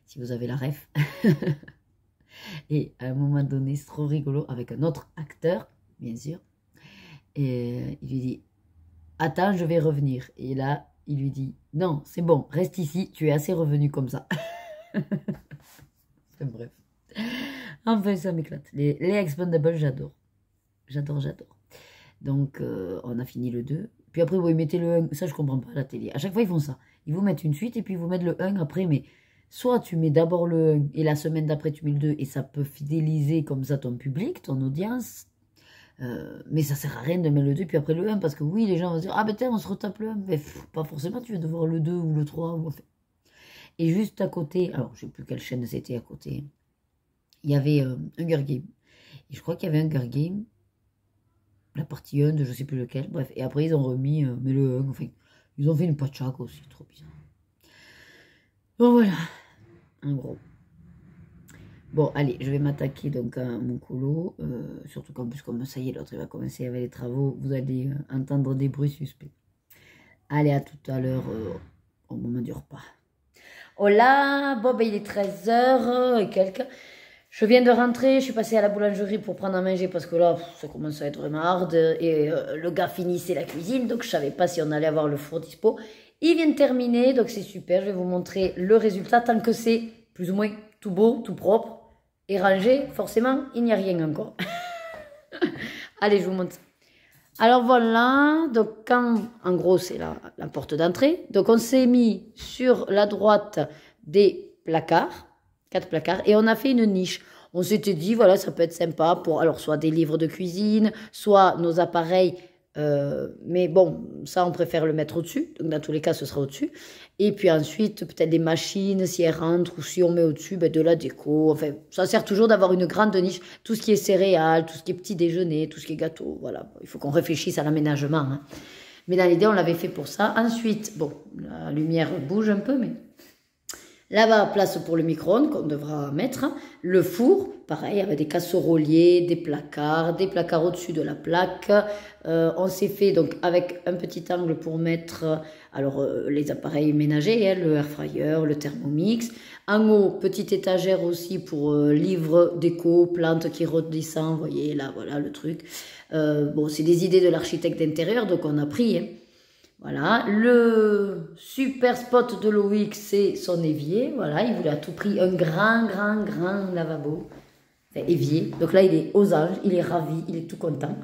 Si vous avez la ref. Et à un moment donné, c'est trop rigolo, avec un autre acteur, bien sûr. Et il lui dit « Attends, je vais revenir ». Et là, il lui dit « Non, c'est bon, reste ici, tu es assez revenu comme ça. » Enfin, bref. Enfin, ça m'éclate. Les Expendables, j'adore. J'adore. Donc, on a fini le 2. Puis après, vous mettez le 1. Ça, je comprends pas à la télé. À chaque fois, ils font ça. Ils vous mettent une suite et puis ils vous mettent le 1 après. Mais soit tu mets d'abord le 1 et la semaine d'après, tu mets le 2. Et ça peut fidéliser comme ça ton public, ton audience. Mais ça sert à rien de mettre le 2 puis après le 1. Parce que oui, les gens vont se dire « Ah ben tiens, on se retape le 1. » Mais pas forcément, tu veux devoir le 2 ou le 3. Ou... Et juste à côté, alors je sais plus quelle chaîne c'était à côté, il y avait Hunger Game. Et je crois qu'il y avait Hunger Game, la partie 1 de je sais plus lequel, bref. Et après ils ont remis, mais le 1, enfin, ils ont fait une patchak aussi, trop bizarre. Bon voilà, en gros. Bon, allez, je vais m'attaquer donc à mon colo, surtout qu'en plus, comme ça y est, l'autre il va commencer avec les travaux, vous allez entendre des bruits suspects. Allez, à tout à l'heure, au moment du repas. Hola, bon ben il est 13h et quelques. Je viens de rentrer, je suis passée à la boulangerie pour prendre à manger parce que là, ça commence à être vraiment hard. Et le gars finissait la cuisine, donc je savais pas si on allait avoir le four dispo. Il vient de terminer, donc c'est super. Je vais vous montrer le résultat tant que c'est plus ou moins tout beau, tout propre et rangé. Forcément, il n'y a rien encore. Allez, je vous montre. Alors voilà, donc quand, en gros, c'est la porte d'entrée. Donc on s'est mis sur la droite des placards, 4 placards, et on a fait une niche. on s'était dit, voilà, ça peut être sympa pour, alors, soit des livres de cuisine, soit nos appareils. Mais bon, ça, on préfère le mettre au-dessus. Donc, dans tous les cas, ce sera au-dessus. Et puis ensuite, peut-être des machines, si elles rentrent ou si on met au-dessus, ben, de la déco. Enfin, ça sert toujours d'avoir une grande niche. Tout ce qui est céréales, tout ce qui est petit déjeuner, tout ce qui est gâteau. Voilà, il faut qu'on réfléchisse à l'aménagement. Hein. Mais dans l'idée, on l'avait fait pour ça. Ensuite, bon, la lumière bouge un peu, mais là-bas, place pour le micro-ondes qu'on devra mettre. Le four, pareil, avec des casseroliers, des placards au-dessus de la plaque. On s'est fait donc avec un petit angle pour mettre les appareils ménagers, hein, le air fryer, le thermomix. En haut, petite étagère aussi pour livres, déco, plantes qui redescendent. Vous voyez, là, voilà le truc. Bon, c'est des idées de l'architecte d'intérieur, donc on a pris. Hein. Voilà, le super spot de Loïc, c'est son évier. Voilà, il voulait à tout prix un grand lavabo. Enfin, évier. Donc là, il est aux anges, il est ravi, il est tout content.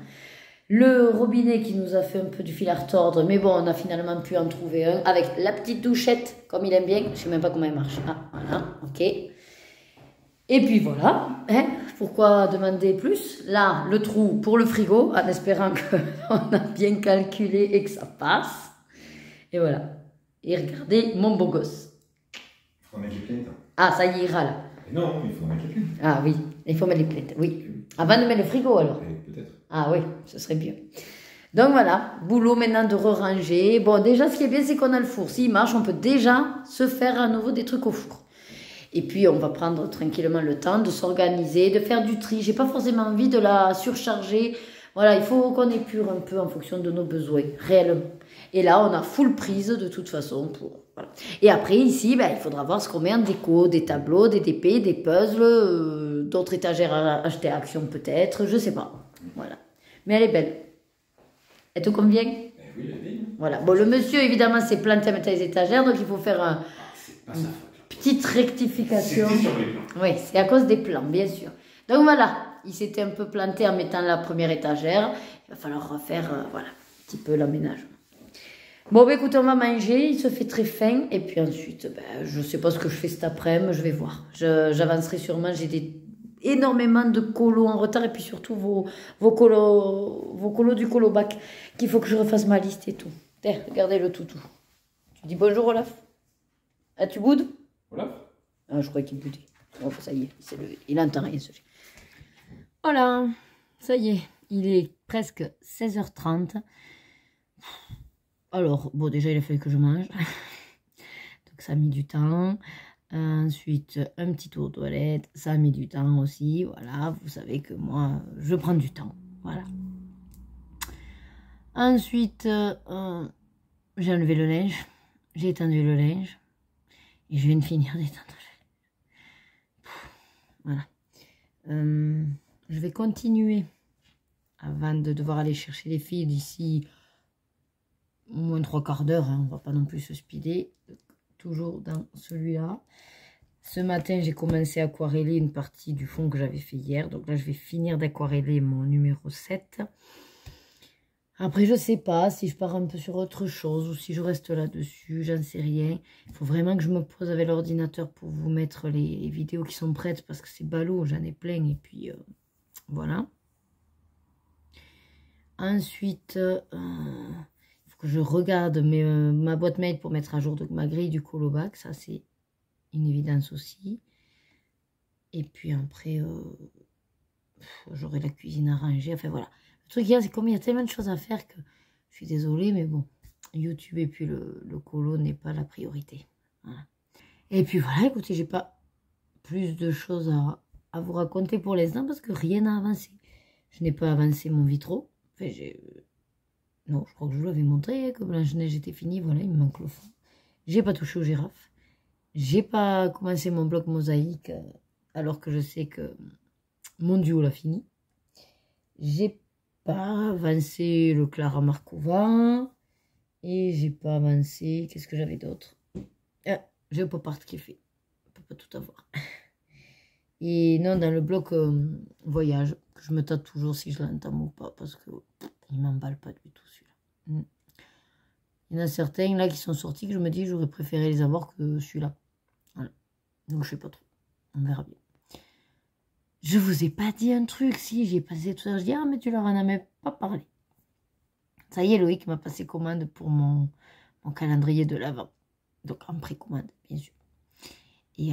Le robinet qui nous a fait un peu du fil à retordre, mais bon, on a finalement pu en trouver un avec la petite douchette, comme il aime bien. Je ne sais même pas comment elle marche. Ah, voilà, ok. Et puis voilà, hein, pourquoi demander plus? Là, le trou pour le frigo, en espérant qu'on a bien calculé et que ça passe. Et voilà. Et regardez mon beau gosse. Il faut mettre les plaintes. Ah, ça y ira là. Mais non, il faut mettre les plaintes. Ah oui, il faut mettre les plaintes, oui. Avant de mettre le frigo alors. Peut-être. Ah oui, ce serait bien. Donc voilà, boulot maintenant de re-ranger. Bon, déjà, ce qui est bien, c'est qu'on a le four. S'il marche, on peut déjà se faire à nouveau des trucs au four. Et puis, on va prendre tranquillement le temps de s'organiser, de faire du tri. J'ai pas forcément envie de la surcharger. Voilà, il faut qu'on épure un peu en fonction de nos besoins, réellement. Et là, on a full prise de toute façon. Voilà. Et après, ici, ben, il faudra voir ce qu'on met en déco. Des tableaux, des DP, des puzzles, d'autres étagères à acheter à Action peut-être, je sais pas. Voilà. Mais elle est belle. Elle te convient? Oui, elle est belle. Voilà. Bon, le monsieur, évidemment, s'est planté à mettre les étagères, donc il faut faire un... C'est pas sa faute. Petite rectification. C'était sur les plans. Oui, c'est à cause des plans, bien sûr. Donc voilà, il s'était un peu planté en mettant la première étagère. Il va falloir refaire, voilà, un petit peu l'aménagement. Bon, bah, écoute, on va manger, il se fait très faim. Et puis ensuite, ben, je ne sais pas ce que je fais cet après-midi, je vais voir. J'avancerai sûrement, j'ai énormément de colos en retard. Et puis surtout vos colos du colobac, qu'il faut que je refasse ma liste et tout. Tiens, regardez le toutou. Tu dis bonjour, Olaf? Ah, tu boudes? Olaf? Ah, je croyais qu'il boudait. Oh, ça y est, il n'entend rien, ce chien. Voilà, ça y est, il est presque 16h30. Alors, bon, déjà, il a fallu que je mange. Donc, ça a mis du temps. Ensuite, un petit tour aux toilettes. Ça a mis du temps aussi. Voilà, vous savez que moi, je prends du temps. Voilà. Ensuite, j'ai enlevé le linge. J'ai étendu le linge. Et je viens de finir d'étendre le linge. Voilà. Je vais continuer avant de devoir aller chercher les filles d'ici au moins 3/4 d'heure. Hein. On va pas non plus se speeder. Toujours dans celui-là. Ce matin, j'ai commencé à aquareller une partie du fond que j'avais fait hier. Donc là, je vais finir d'aquareller mon numéro 7. Après, je sais pas si je pars un peu sur autre chose ou si je reste là-dessus, j'en sais rien. Il faut vraiment que je me pose avec l'ordinateur pour vous mettre les vidéos qui sont prêtes parce que c'est ballot, j'en ai plein et puis voilà. Ensuite, il faut que je regarde ma boîte mail pour mettre à jour donc, ma grille du colobac, ça c'est une évidence aussi. Et puis après, j'aurai la cuisine à ranger, enfin voilà. Le truc, c'est comme il y a tellement de choses à faire que je suis désolée, mais bon, YouTube et puis le colo n'est pas la priorité. Voilà. Et puis voilà, écoutez, j'ai pas plus de choses à vous raconter pour l'instant parce que rien n'a avancé. Je n'ai pas avancé mon vitro. Enfin, non, je crois que je vous l'avais montré, que Blanche-Neige était finie. Voilà, il me manque le fond. J'ai pas touché aux girafes. J'ai pas commencé mon bloc mosaïque alors que je sais que mon duo l'a fini. J'ai pas avancé le Clara Markova et j'ai pas avancé, qu'est-ce que j'avais d'autre? J'ai le pop art qui est fait, on peut pas tout avoir. Et non, dans le bloc voyage, que je me tâte toujours si je l'entame ou pas, parce que il m'emballe pas du tout celui-là. Il y en a certains là qui sont sortis que je me dis j'aurais préféré les avoir que celui-là. Voilà. Donc je sais pas trop, on verra bien. Je vous ai pas dit un truc, si, j'ai passé tout ça, je dis, ah, mais tu leur en as même pas parlé. Ça y est, Loïc m'a passé commande pour mon calendrier de l'Avent. Donc en précommande, bien sûr. Et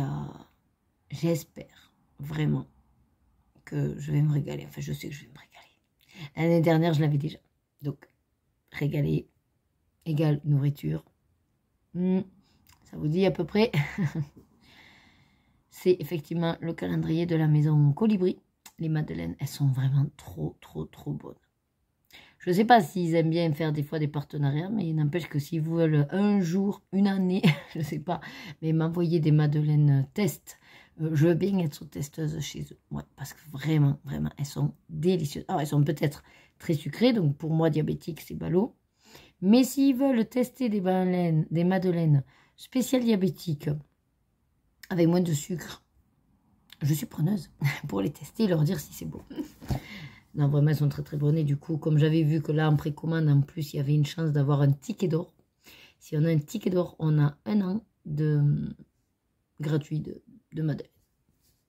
j'espère vraiment que je vais me régaler. Enfin, je sais que je vais me régaler. L'année dernière, je l'avais déjà. Donc, régaler égale nourriture. Ça vous dit à peu près. C'est effectivement le calendrier de la maison Colibri. Les madeleines, elles sont vraiment trop, trop, trop bonnes. Je ne sais pas s'ils aiment bien faire des fois des partenariats, mais il n'empêche que s'ils veulent un jour, une année, je ne sais pas, mais m'envoyer des madeleines test, je veux bien être testeuse chez eux. Ouais, parce que vraiment, vraiment, elles sont délicieuses. Alors, elles sont peut-être très sucrées, donc pour moi, diabétique, c'est ballot. Mais s'ils veulent tester des madeleines spéciales diabétiques, avec moins de sucre, je suis preneuse pour les tester et leur dire si c'est bon. Non, vraiment, elles sont très très bonnes. Et du coup, comme j'avais vu que là, en précommande, en plus, il y avait une chance d'avoir un ticket d'or. Si on a un ticket d'or, on a 1 an gratuit de madeleine.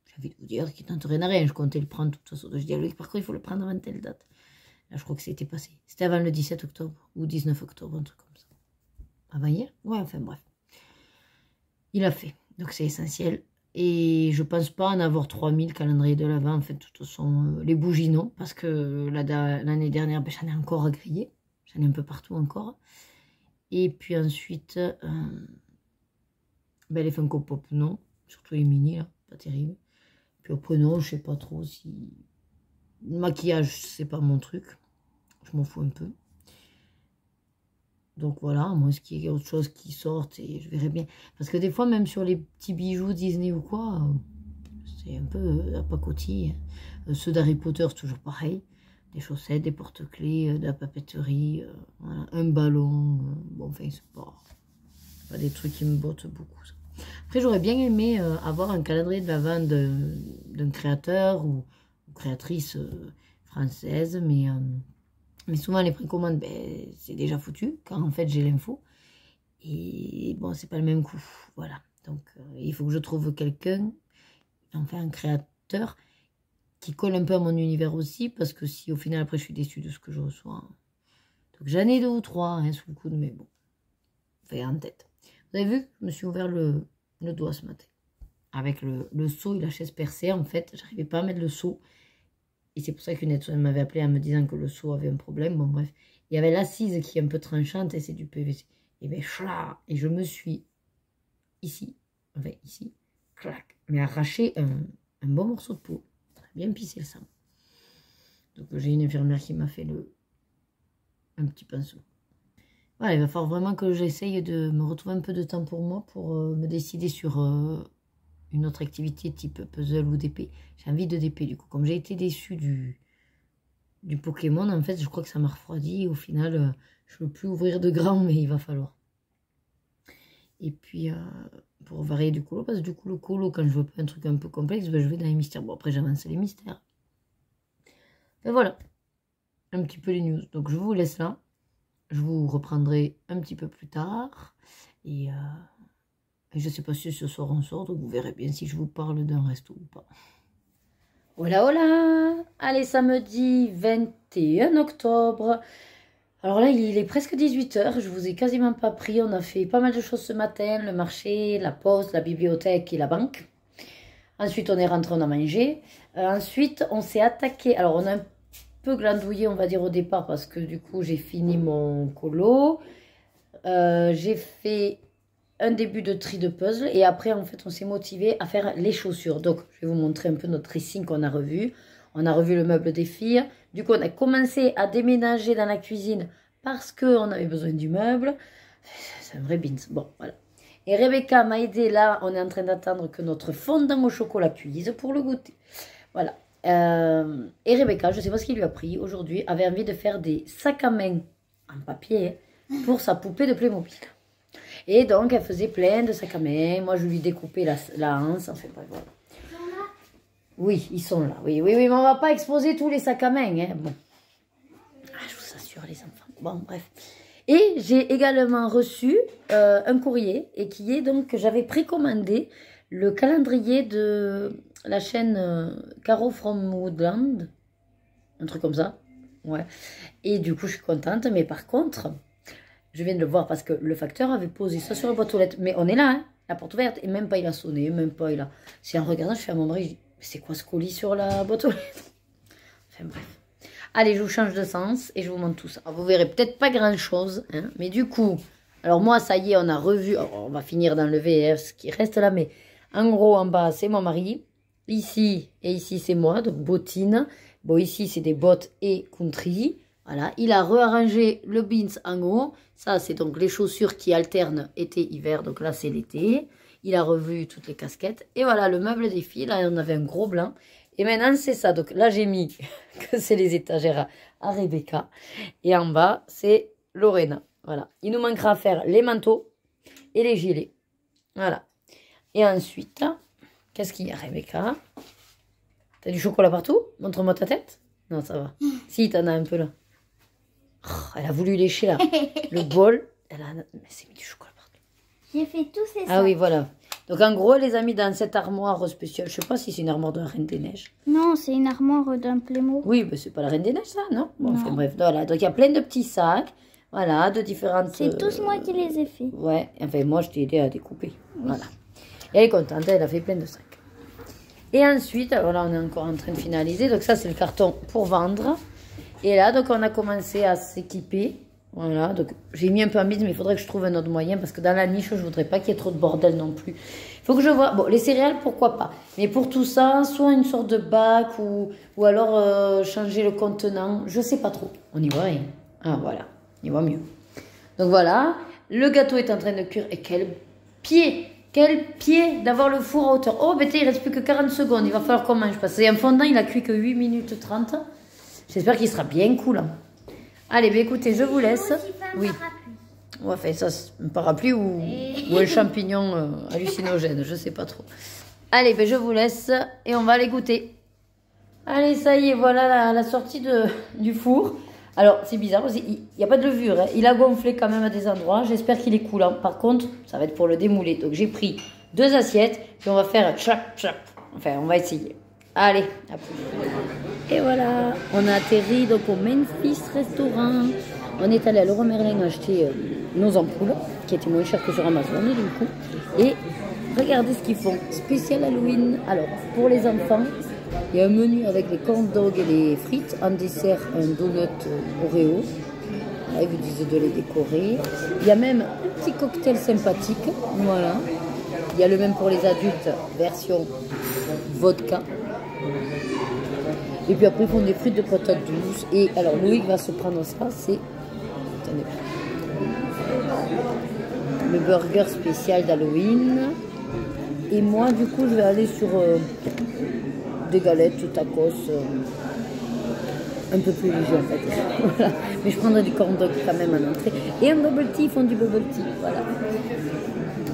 J'ai envie de vous dire qu'il tente rien à rien. Je comptais le prendre de toute façon. Je dis à Loïc, par contre, il faut le prendre avant telle date. Là, je crois que c'était passé. C'était avant le 17 octobre ou 19 octobre, un truc comme ça. Avant hier? Ouais, enfin bref. Il a fait. Donc, c'est essentiel. Et je pense pas en avoir 3000 calendriers de l'Avent. En fait, de toute façon, les bougies, non. Parce que l'année dernière, ben, j'en ai encore à griller. J'en ai un peu partout encore. Et puis ensuite, ben, les Funko Pop, non. Surtout les mini, là. Pas terrible. Puis après, non, je sais pas trop si... Le maquillage, c'est pas mon truc. Je m'en fous un peu. Donc voilà, moi, ce qu'il y ait autre chose qui sorte, et je verrai bien. Parce que des fois, même sur les petits bijoux Disney ou quoi, c'est un peu la pacotille. Ceux d'Harry Potter, c'est toujours pareil. Des chaussettes, des porte-clés, de la papeterie, voilà, un ballon. Bon, enfin, c'est pas des trucs qui me bottent beaucoup. Ça. Après, j'aurais bien aimé avoir un calendrier de l'Avent d'un créateur ou créatrice française, mais souvent les précommandes, ben, c'est déjà foutu, quand en fait j'ai l'info. Et bon, c'est pas le même coup. Voilà. Donc, il faut que je trouve quelqu'un, enfin un créateur, qui colle un peu à mon univers aussi, parce que si au final après je suis déçue de ce que je reçois. Donc j'en ai 2 ou 3 hein, sous le coude, mais bon. Enfin, en tête. Vous avez vu, je me suis ouvert le doigt ce matin. Avec le seau et la chaise percée, en fait, j'arrivais pas à mettre le seau. Et c'est pour ça qu'une aide m'avait appelé en me disant que le seau avait un problème. Bon, bref. Il y avait l'assise qui est un peu tranchante et c'est du PVC. Et bien, et je me suis ici, enfin ici, clac, mais arraché un bon morceau de peau. Bien pissé le sang. Donc j'ai une infirmière qui m'a fait un petit pinceau. Voilà, il va falloir vraiment que j'essaye de me retrouver un peu de temps pour moi, pour me décider sur une autre activité type puzzle ou DP. J'ai envie de DP du coup. Comme j'ai été déçue du Pokémon, en fait, je crois que ça m'a refroidi. Au final, je ne veux plus ouvrir de grand, mais il va falloir. Et puis, pour varier du colo, parce que du coup, le colo, quand je veux pas un truc un peu complexe, ben, je vais dans les mystères. Bon, après, j'avance les mystères. Et voilà, un petit peu les news. Donc, je vous laisse là. Je vous reprendrai un petit peu plus tard. Et je ne sais pas si ce soir on sort, donc vous verrez bien si je vous parle d'un resto ou pas. Voilà, voilà. Allez, samedi 21 octobre. Alors là, il est presque 18 h. Je vous ai quasiment pas pris. On a fait pas mal de choses ce matin. Le marché, la poste, la bibliothèque et la banque. Ensuite, on est rentré, on a mangé. Ensuite, on s'est attaqué. Alors, on a un peu glandouillé, on va dire, au départ, parce que du coup, j'ai fini mon colo. J'ai fait un début de tri de puzzle. Et après, en fait, on s'est motivé à faire les chaussures. Donc, je vais vous montrer un peu notre dressing qu'on a revu. On a revu le meuble des filles. Du coup, on a commencé à déménager dans la cuisine parce qu'on avait besoin du meuble. C'est un vrai bins. Bon, voilà. Et Rebecca m'a aidé. Là, on est en train d'attendre que notre fondant au chocolat cuise pour le goûter. Voilà. Et Rebecca, je ne sais pas ce qu'il lui a pris aujourd'hui, avait envie de faire des sacs à main en papier pour sa poupée de Playmobil. Et donc, elle faisait plein de sacs à main. Moi, je lui découpais la hanse. Enfin, bref, voilà. Oui, ils sont là. Oui, oui, oui, mais on va pas exposer tous les sacs à main. Hein. Bon. Ah, je vous assure, les enfants. Bon, bref. Et j'ai également reçu un courrier et qui est donc que j'avais précommandé le calendrier de la chaîne Caro from Woodland. Un truc comme ça. Ouais. Et du coup, je suis contente. Mais par contre, je viens de le voir parce que le facteur avait posé ça sur la boîte aux lettres. Mais on est là, hein, la porte ouverte. Et même pas il a sonné, même pas il a... C'est en regardant, je fais à mon mari, je dis, mais c'est quoi ce colis sur la boîte aux lettres? Enfin bref. Allez, je vous change de sens et je vous montre tout ça. Vous verrez peut-être pas grand-chose, hein, mais du coup... Alors moi, ça y est, on a revu... Alors, on va finir d'enlever ce qui reste là, mais en gros, en bas, c'est mon mari. Ici et ici, c'est moi, donc bottines. Bon, ici, c'est des bottes et country. Voilà, il a réarrangé le beans en haut. Ça, c'est donc les chaussures qui alternent été-hiver. Donc là, c'est l'été. Il a revu toutes les casquettes. Et voilà, le meuble des filles. Là, on avait un gros blanc. Et maintenant, c'est ça. Donc là, j'ai mis que c'est les étagères à Rebecca. Et en bas, c'est Lorena. Voilà. Il nous manquera à faire les manteaux et les gilets. Voilà. Et ensuite, qu'est-ce qu'il y a, Rebecca? T'as du chocolat partout? Montre-moi ta tête. Non, ça va. Si, t'en as un peu là. Oh, elle a voulu lécher là. Le bol. Elle s'est mis du chocolat partout. J'ai fait tous ces Ah oui, voilà. Donc en gros, elle les a mis dans cette armoire spéciale. Je sais pas si c'est une armoire de la Reine des Neiges. Non, c'est une armoire d'un Playmobil. Oui, mais c'est pas la Reine des Neiges ça, non? Bon, Non. enfin bref, voilà. Donc il y a plein de petits sacs. Voilà, de différentes... C'est tous moi qui les ai fait. Ouais, enfin moi je t'ai aidé à découper. Oui. Voilà. Et elle est contente, elle a fait plein de sacs. Et ensuite, alors là on est encore en train de finaliser. Donc ça c'est le carton pour vendre. Et là donc on a commencé à s'équiper. Voilà, donc j'ai mis un peu en mise, mais il faudrait que je trouve un autre moyen. Parce que dans la niche, je voudrais pas qu'il y ait trop de bordel non plus. Il faut que je vois... Bon, les céréales, pourquoi pas. Mais pour tout ça, soit une sorte de bac ou alors changer le contenant. Je sais pas trop. On n'y voit rien. Ah voilà, on y voit mieux. Donc voilà, le gâteau est en train de cuire. Et quel pied d'avoir le four à hauteur. Oh, bêté, il reste plus que 40 secondes. Il va falloir qu'on mange. Parce que un fondant, il a cuit que 8 minutes 30. J'espère qu'il sera bien cool. Hein. Allez, bah, écoutez, je vous laisse. Oui. On va faire ça, un parapluie ou un champignon hallucinogène, je sais pas trop. Allez, bah, je vous laisse et on va aller goûter. Allez, ça y est, voilà la sortie du four. Alors, c'est bizarre, il n'y a pas de levure. Hein. Il a gonflé quand même à des endroits. J'espère qu'il est coulant. Par contre, ça va être pour le démouler. Donc, j'ai pris 2 assiettes. Puis, on va faire chap, chap. Enfin, on va essayer. Allez, à plus. Et voilà, on a atterri donc au Memphis Restaurant. On est allé à Leroy Merlin acheter nos ampoules, qui étaient moins chères que sur Amazon, du coup. Et regardez ce qu'ils font. Spécial Halloween. Alors, pour les enfants... Il y a un menu avec les corn dogs et les frites. En dessert, un donut Oreo. Là, ils vous disent de les décorer. Il y a même un petit cocktail sympathique. Voilà. Il y a le même pour les adultes, version vodka. Et puis après, ils font des frites de patates douces. Et alors, Loïc va se prendre ça. C'est... Attendez. Le burger spécial d'Halloween. Et moi, du coup, je vais aller sur... des galettes, tacos, un peu plus léger en fait. Voilà. Mais je prendrai du corn dog quand même en entrée. Et un bubble tea, ils font du bubble tea. Voilà.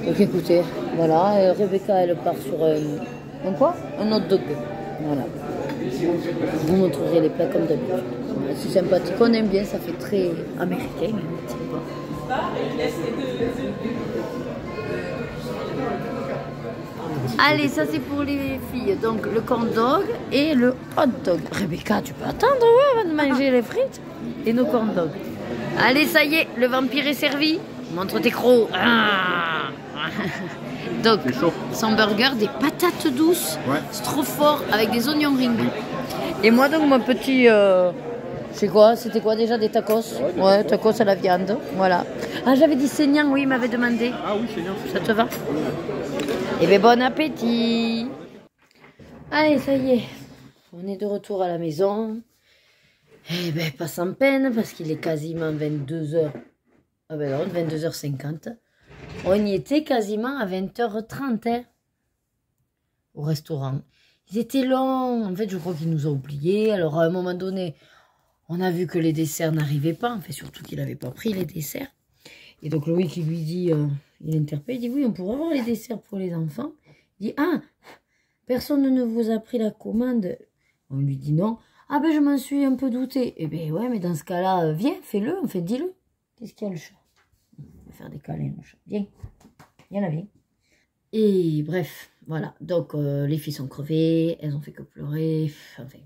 Donc écoutez, voilà, Rebecca elle part sur un quoi? Un hot dog. Voilà. Je vous montrerai les plats comme d'habitude. Voilà, c'est sympathique, on aime bien, ça fait très américain. Allez, ça c'est pour les filles. Donc le corn dog et le hot dog. Rebecca, tu peux attendre ouais, avant de manger les frites et nos corn dogs. Allez, ça y est, le vampire est servi. Montre tes crocs. Ah. Donc, son burger, des patates douces. Ouais. C'est trop fort avec des oignons rings. Oui. Et moi, donc, mon petit... c'est quoi? C'était quoi déjà? Des tacos? Ouais, tacos à la viande. Voilà. Ah, j'avais dit saignant, oui, il m'avait demandé. Ah oui, saignant. Ça te va? Eh bien, bon appétit! Allez, ça y est. On est de retour à la maison. Eh bien, pas sans peine, parce qu'il est quasiment 22h. Ah ben non, 22h50. On y était quasiment à 20h30, hein, au restaurant. Ils étaient longs. En fait, je crois qu'il nous a oubliés. Alors, à un moment donné, on a vu que les desserts n'arrivaient pas. En fait, surtout qu'il n'avait pas pris les desserts. Et donc, Loïc, il lui dit, il interpelle, il dit, oui, on pourrait avoir les desserts pour les enfants. Il dit, ah, personne ne vous a pris la commande. On lui dit non. Ah ben, je m'en suis un peu douté. Eh ben, ouais, mais dans ce cas-là, viens, fais-le, en fait, dis-le. Qu'est-ce qu'il y a, le chat? On va faire des câlins, le chat. Viens. Viens là, viens. Et bref, Voilà, donc les filles sont crevées, elles ont fait que pleurer, enfin,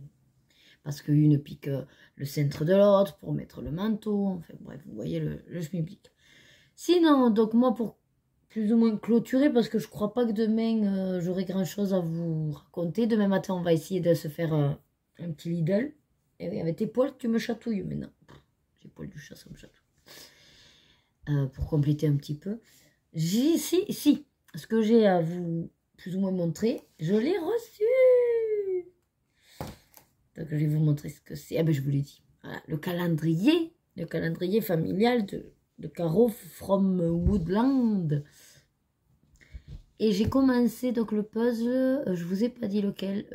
parce qu'une pique le centre de l'autre pour mettre le manteau, enfin bref, vous voyez le schmilblick. Sinon, donc moi pour plus ou moins clôturer, parce que je crois pas que demain j'aurai grand chose à vous raconter. Demain matin, on va essayer de se faire un petit Lidl. Et oui, avec tes poils, tu me chatouilles maintenant. J'ai poils du chat, ça me chatouille. Pour compléter un petit peu. Si, ce que j'ai à vous plus ou moins montrer, je l'ai reçu. Donc je vais vous montrer ce que c'est. Ah ben je vous l'ai dit. Voilà, le calendrier familial de Caro from Woodland. Et j'ai commencé donc le puzzle, je vous ai pas dit lequel.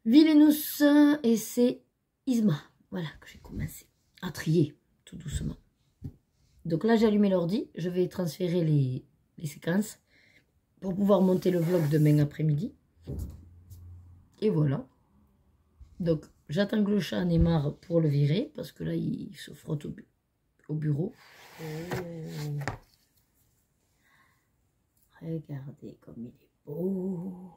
Vilenus et c'est Isma. Voilà que j'ai commencé à trier tout doucement. Donc là j'ai allumé l'ordi, je vais transférer les séquences pour pouvoir monter le vlog demain après-midi. Et voilà. Donc j'attends que le chat en ait marre pour le virer parce que là il se frotte au bureau. Oh. Regardez comme il est beau.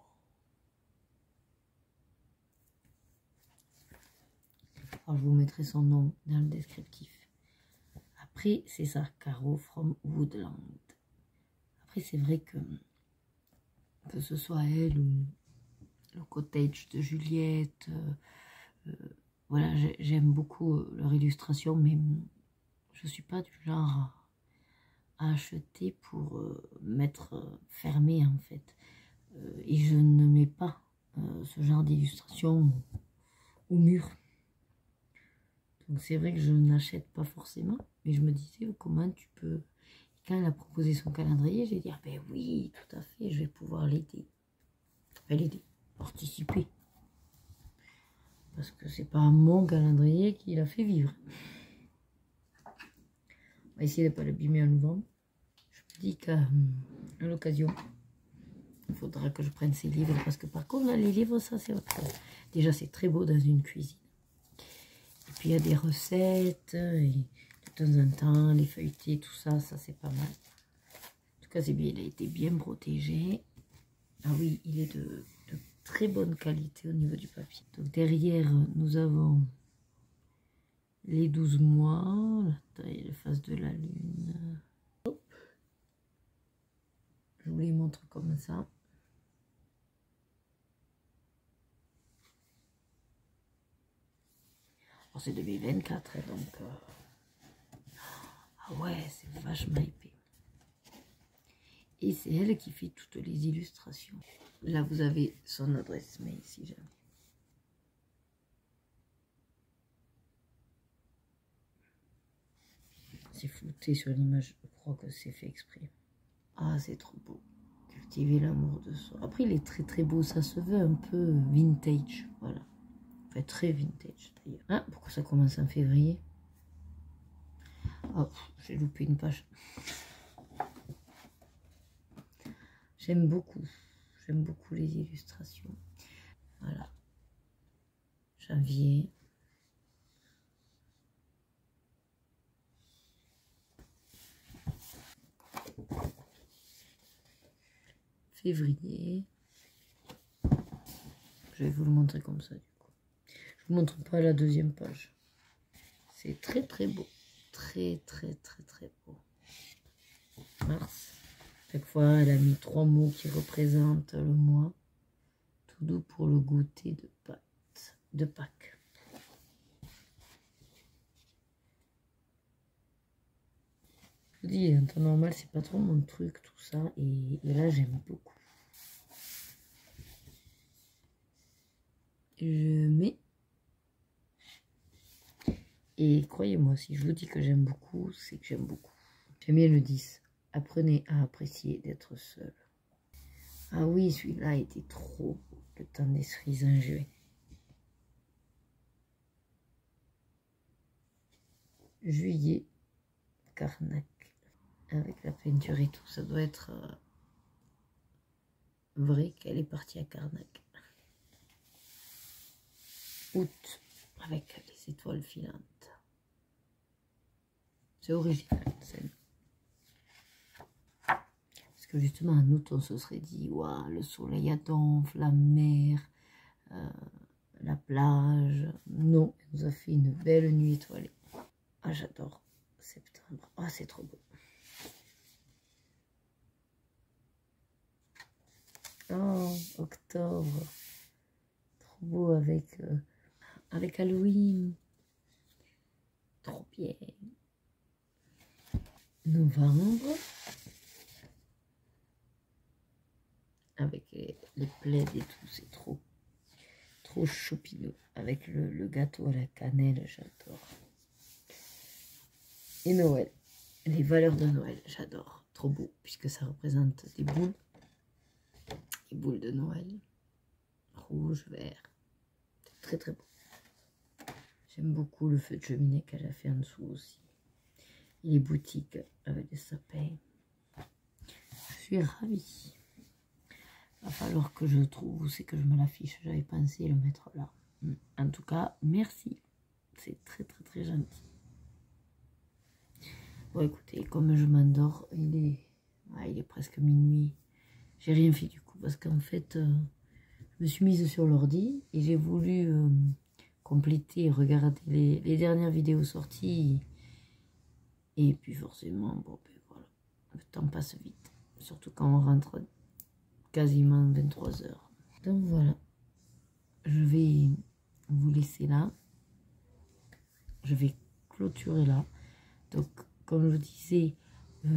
Alors, je vous mettrai son nom dans le descriptif. Après, c'est ça, Caro from Woodland. Après, c'est vrai que ce soit elle ou le cottage de Juliette, voilà, j'aime beaucoup leur illustration, mais je ne suis pas du genre à acheter pour mettre fermé en fait. Et je ne mets pas ce genre d'illustration au mur. Donc c'est vrai que je n'achète pas forcément, mais je me disais comment tu peux. Quand elle a proposé son calendrier, j'ai dit ah ben oui, tout à fait, je vais pouvoir l'aider. Enfin l'aider, participer. Parce que c'est pas mon calendrier qui l'a fait vivre. On va essayer de ne pas l'abîmer en novembre. Je me dis qu'à l'occasion, il faudra que je prenne ces livres. Parce que par contre, là, les livres, ça c'est autre chose. Déjà, c'est très beau dans une cuisine. Et puis il y a des recettes. Et de temps en temps, les feuilletés, tout ça, ça c'est pas mal. En tout cas, c'est bien. Il a été bien protégé. Ah oui, il est de très bonne qualité au niveau du papier. Donc derrière, nous avons les 12 mois, la taille, la face de la lune. Hop. Je vous les montre comme ça. Alors c'est 2024, hein, donc... Ah ouais, c'est vachement épais. Et c'est elle qui fait toutes les illustrations. Là, vous avez son adresse mail, si jamais. C'est flouté sur l'image, je crois que c'est fait exprès. Ah, c'est trop beau. Cultiver l'amour de soi. Après, il est très très beau, ça se veut un peu vintage, voilà. Enfin, très vintage d'ailleurs. Ah, pourquoi ça commence en février? Oh, j'ai loupé une page. J'aime beaucoup les illustrations. Voilà. Janvier. Février. Je vais vous le montrer comme ça du coup. Je vous montre pas la deuxième page. C'est très très beau. Très beau. Mars. Chaque fois, elle a mis 3 mots qui représentent le mois. Tout doux pour le goûter de Pâques. Je vous dis, en temps normal, c'est pas trop mon truc, tout ça. Et là, j'aime beaucoup. Je mets. Et croyez-moi, si je vous dis que j'aime beaucoup, c'est que j'aime beaucoup. J'aime bien le 10. Apprenez à apprécier d'être seul. Ah oui, celui-là était trop beau. Le temps des cerises en juin. Juillet, Carnac. Avec la peinture et tout, ça doit être vrai qu'elle est partie à Carnac. Août, avec les étoiles filantes. C'est original, celle. Parce que justement en août on se serait dit waouh, le soleil à donf, la mer, la plage. Non, elle nous a fait une belle nuit étoilée. Ah, j'adore septembre. Ah, c'est trop beau. Oh, octobre. Trop beau avec Halloween. Trop bien. Novembre. Avec les plaids et tout, c'est trop choupineux. Avec le gâteau à la cannelle, j'adore. Et Noël. Les valeurs de Noël, j'adore. Trop beau, puisque ça représente des boules. Les boules de Noël. Rouge, vert. C'est très très beau. J'aime beaucoup le feu de cheminée qu'elle a fait en dessous aussi. Et les boutiques avec des sapins. Je suis ravie. Il va falloir que je trouve où c'est que je me l'affiche. J'avais pensé le mettre là. En tout cas, merci. C'est très très très gentil. Bon, écoutez, comme je m'endors, il est presque minuit. J'ai rien fait du coup parce qu'en fait, je me suis mise sur l'ordi et j'ai voulu compléter et regarder les dernières vidéos sorties. Et puis forcément, bon, ben voilà, le temps passe vite. Surtout quand on rentre quasiment 23 h. Donc voilà, je vais vous laisser là. Je vais clôturer là. Donc, comme je vous disais,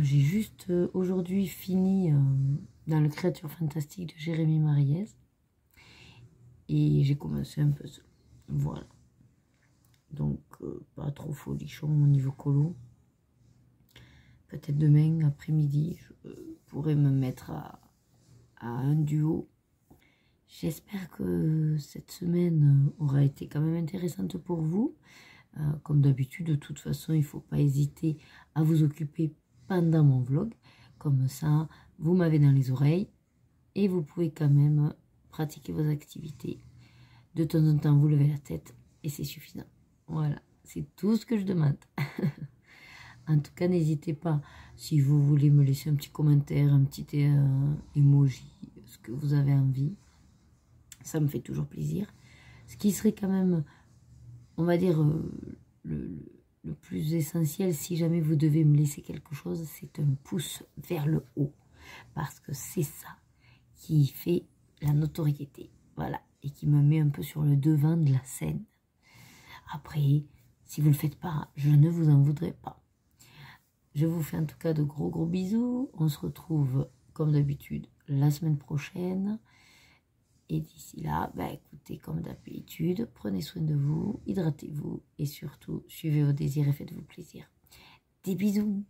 j'ai juste aujourd'hui fini dans le Créature Fantastique de Jérémy Mariez. Et j'ai commencé un peu seul. Voilà. Donc, pas trop folichon au niveau colo. Peut-être demain, après-midi, je pourrais me mettre à un duo. J'espère que cette semaine aura été quand même intéressante pour vous. Comme d'habitude, de toute façon, il ne faut pas hésiter à vous occuper pendant mon vlog. Comme ça, vous m'avez dans les oreilles et vous pouvez quand même pratiquer vos activités. De temps en temps, vous levez la tête et c'est suffisant. Voilà, c'est tout ce que je demande. En tout cas, n'hésitez pas, si vous voulez me laisser un petit commentaire, un petit emoji, ce que vous avez envie. Ça me fait toujours plaisir. Ce qui serait quand même, on va dire, le plus essentiel, si jamais vous devez me laisser quelque chose, c'est un pouce vers le haut. Parce que c'est ça qui fait la notoriété. Voilà. Et qui me met un peu sur le devant de la scène. Après, si vous ne le faites pas, je ne vous en voudrais pas. Je vous fais en tout cas de gros bisous. On se retrouve comme d'habitude la semaine prochaine. Et d'ici là, bah écoutez, comme d'habitude, prenez soin de vous, hydratez-vous et surtout, suivez vos désirs et faites-vous plaisir. Des bisous!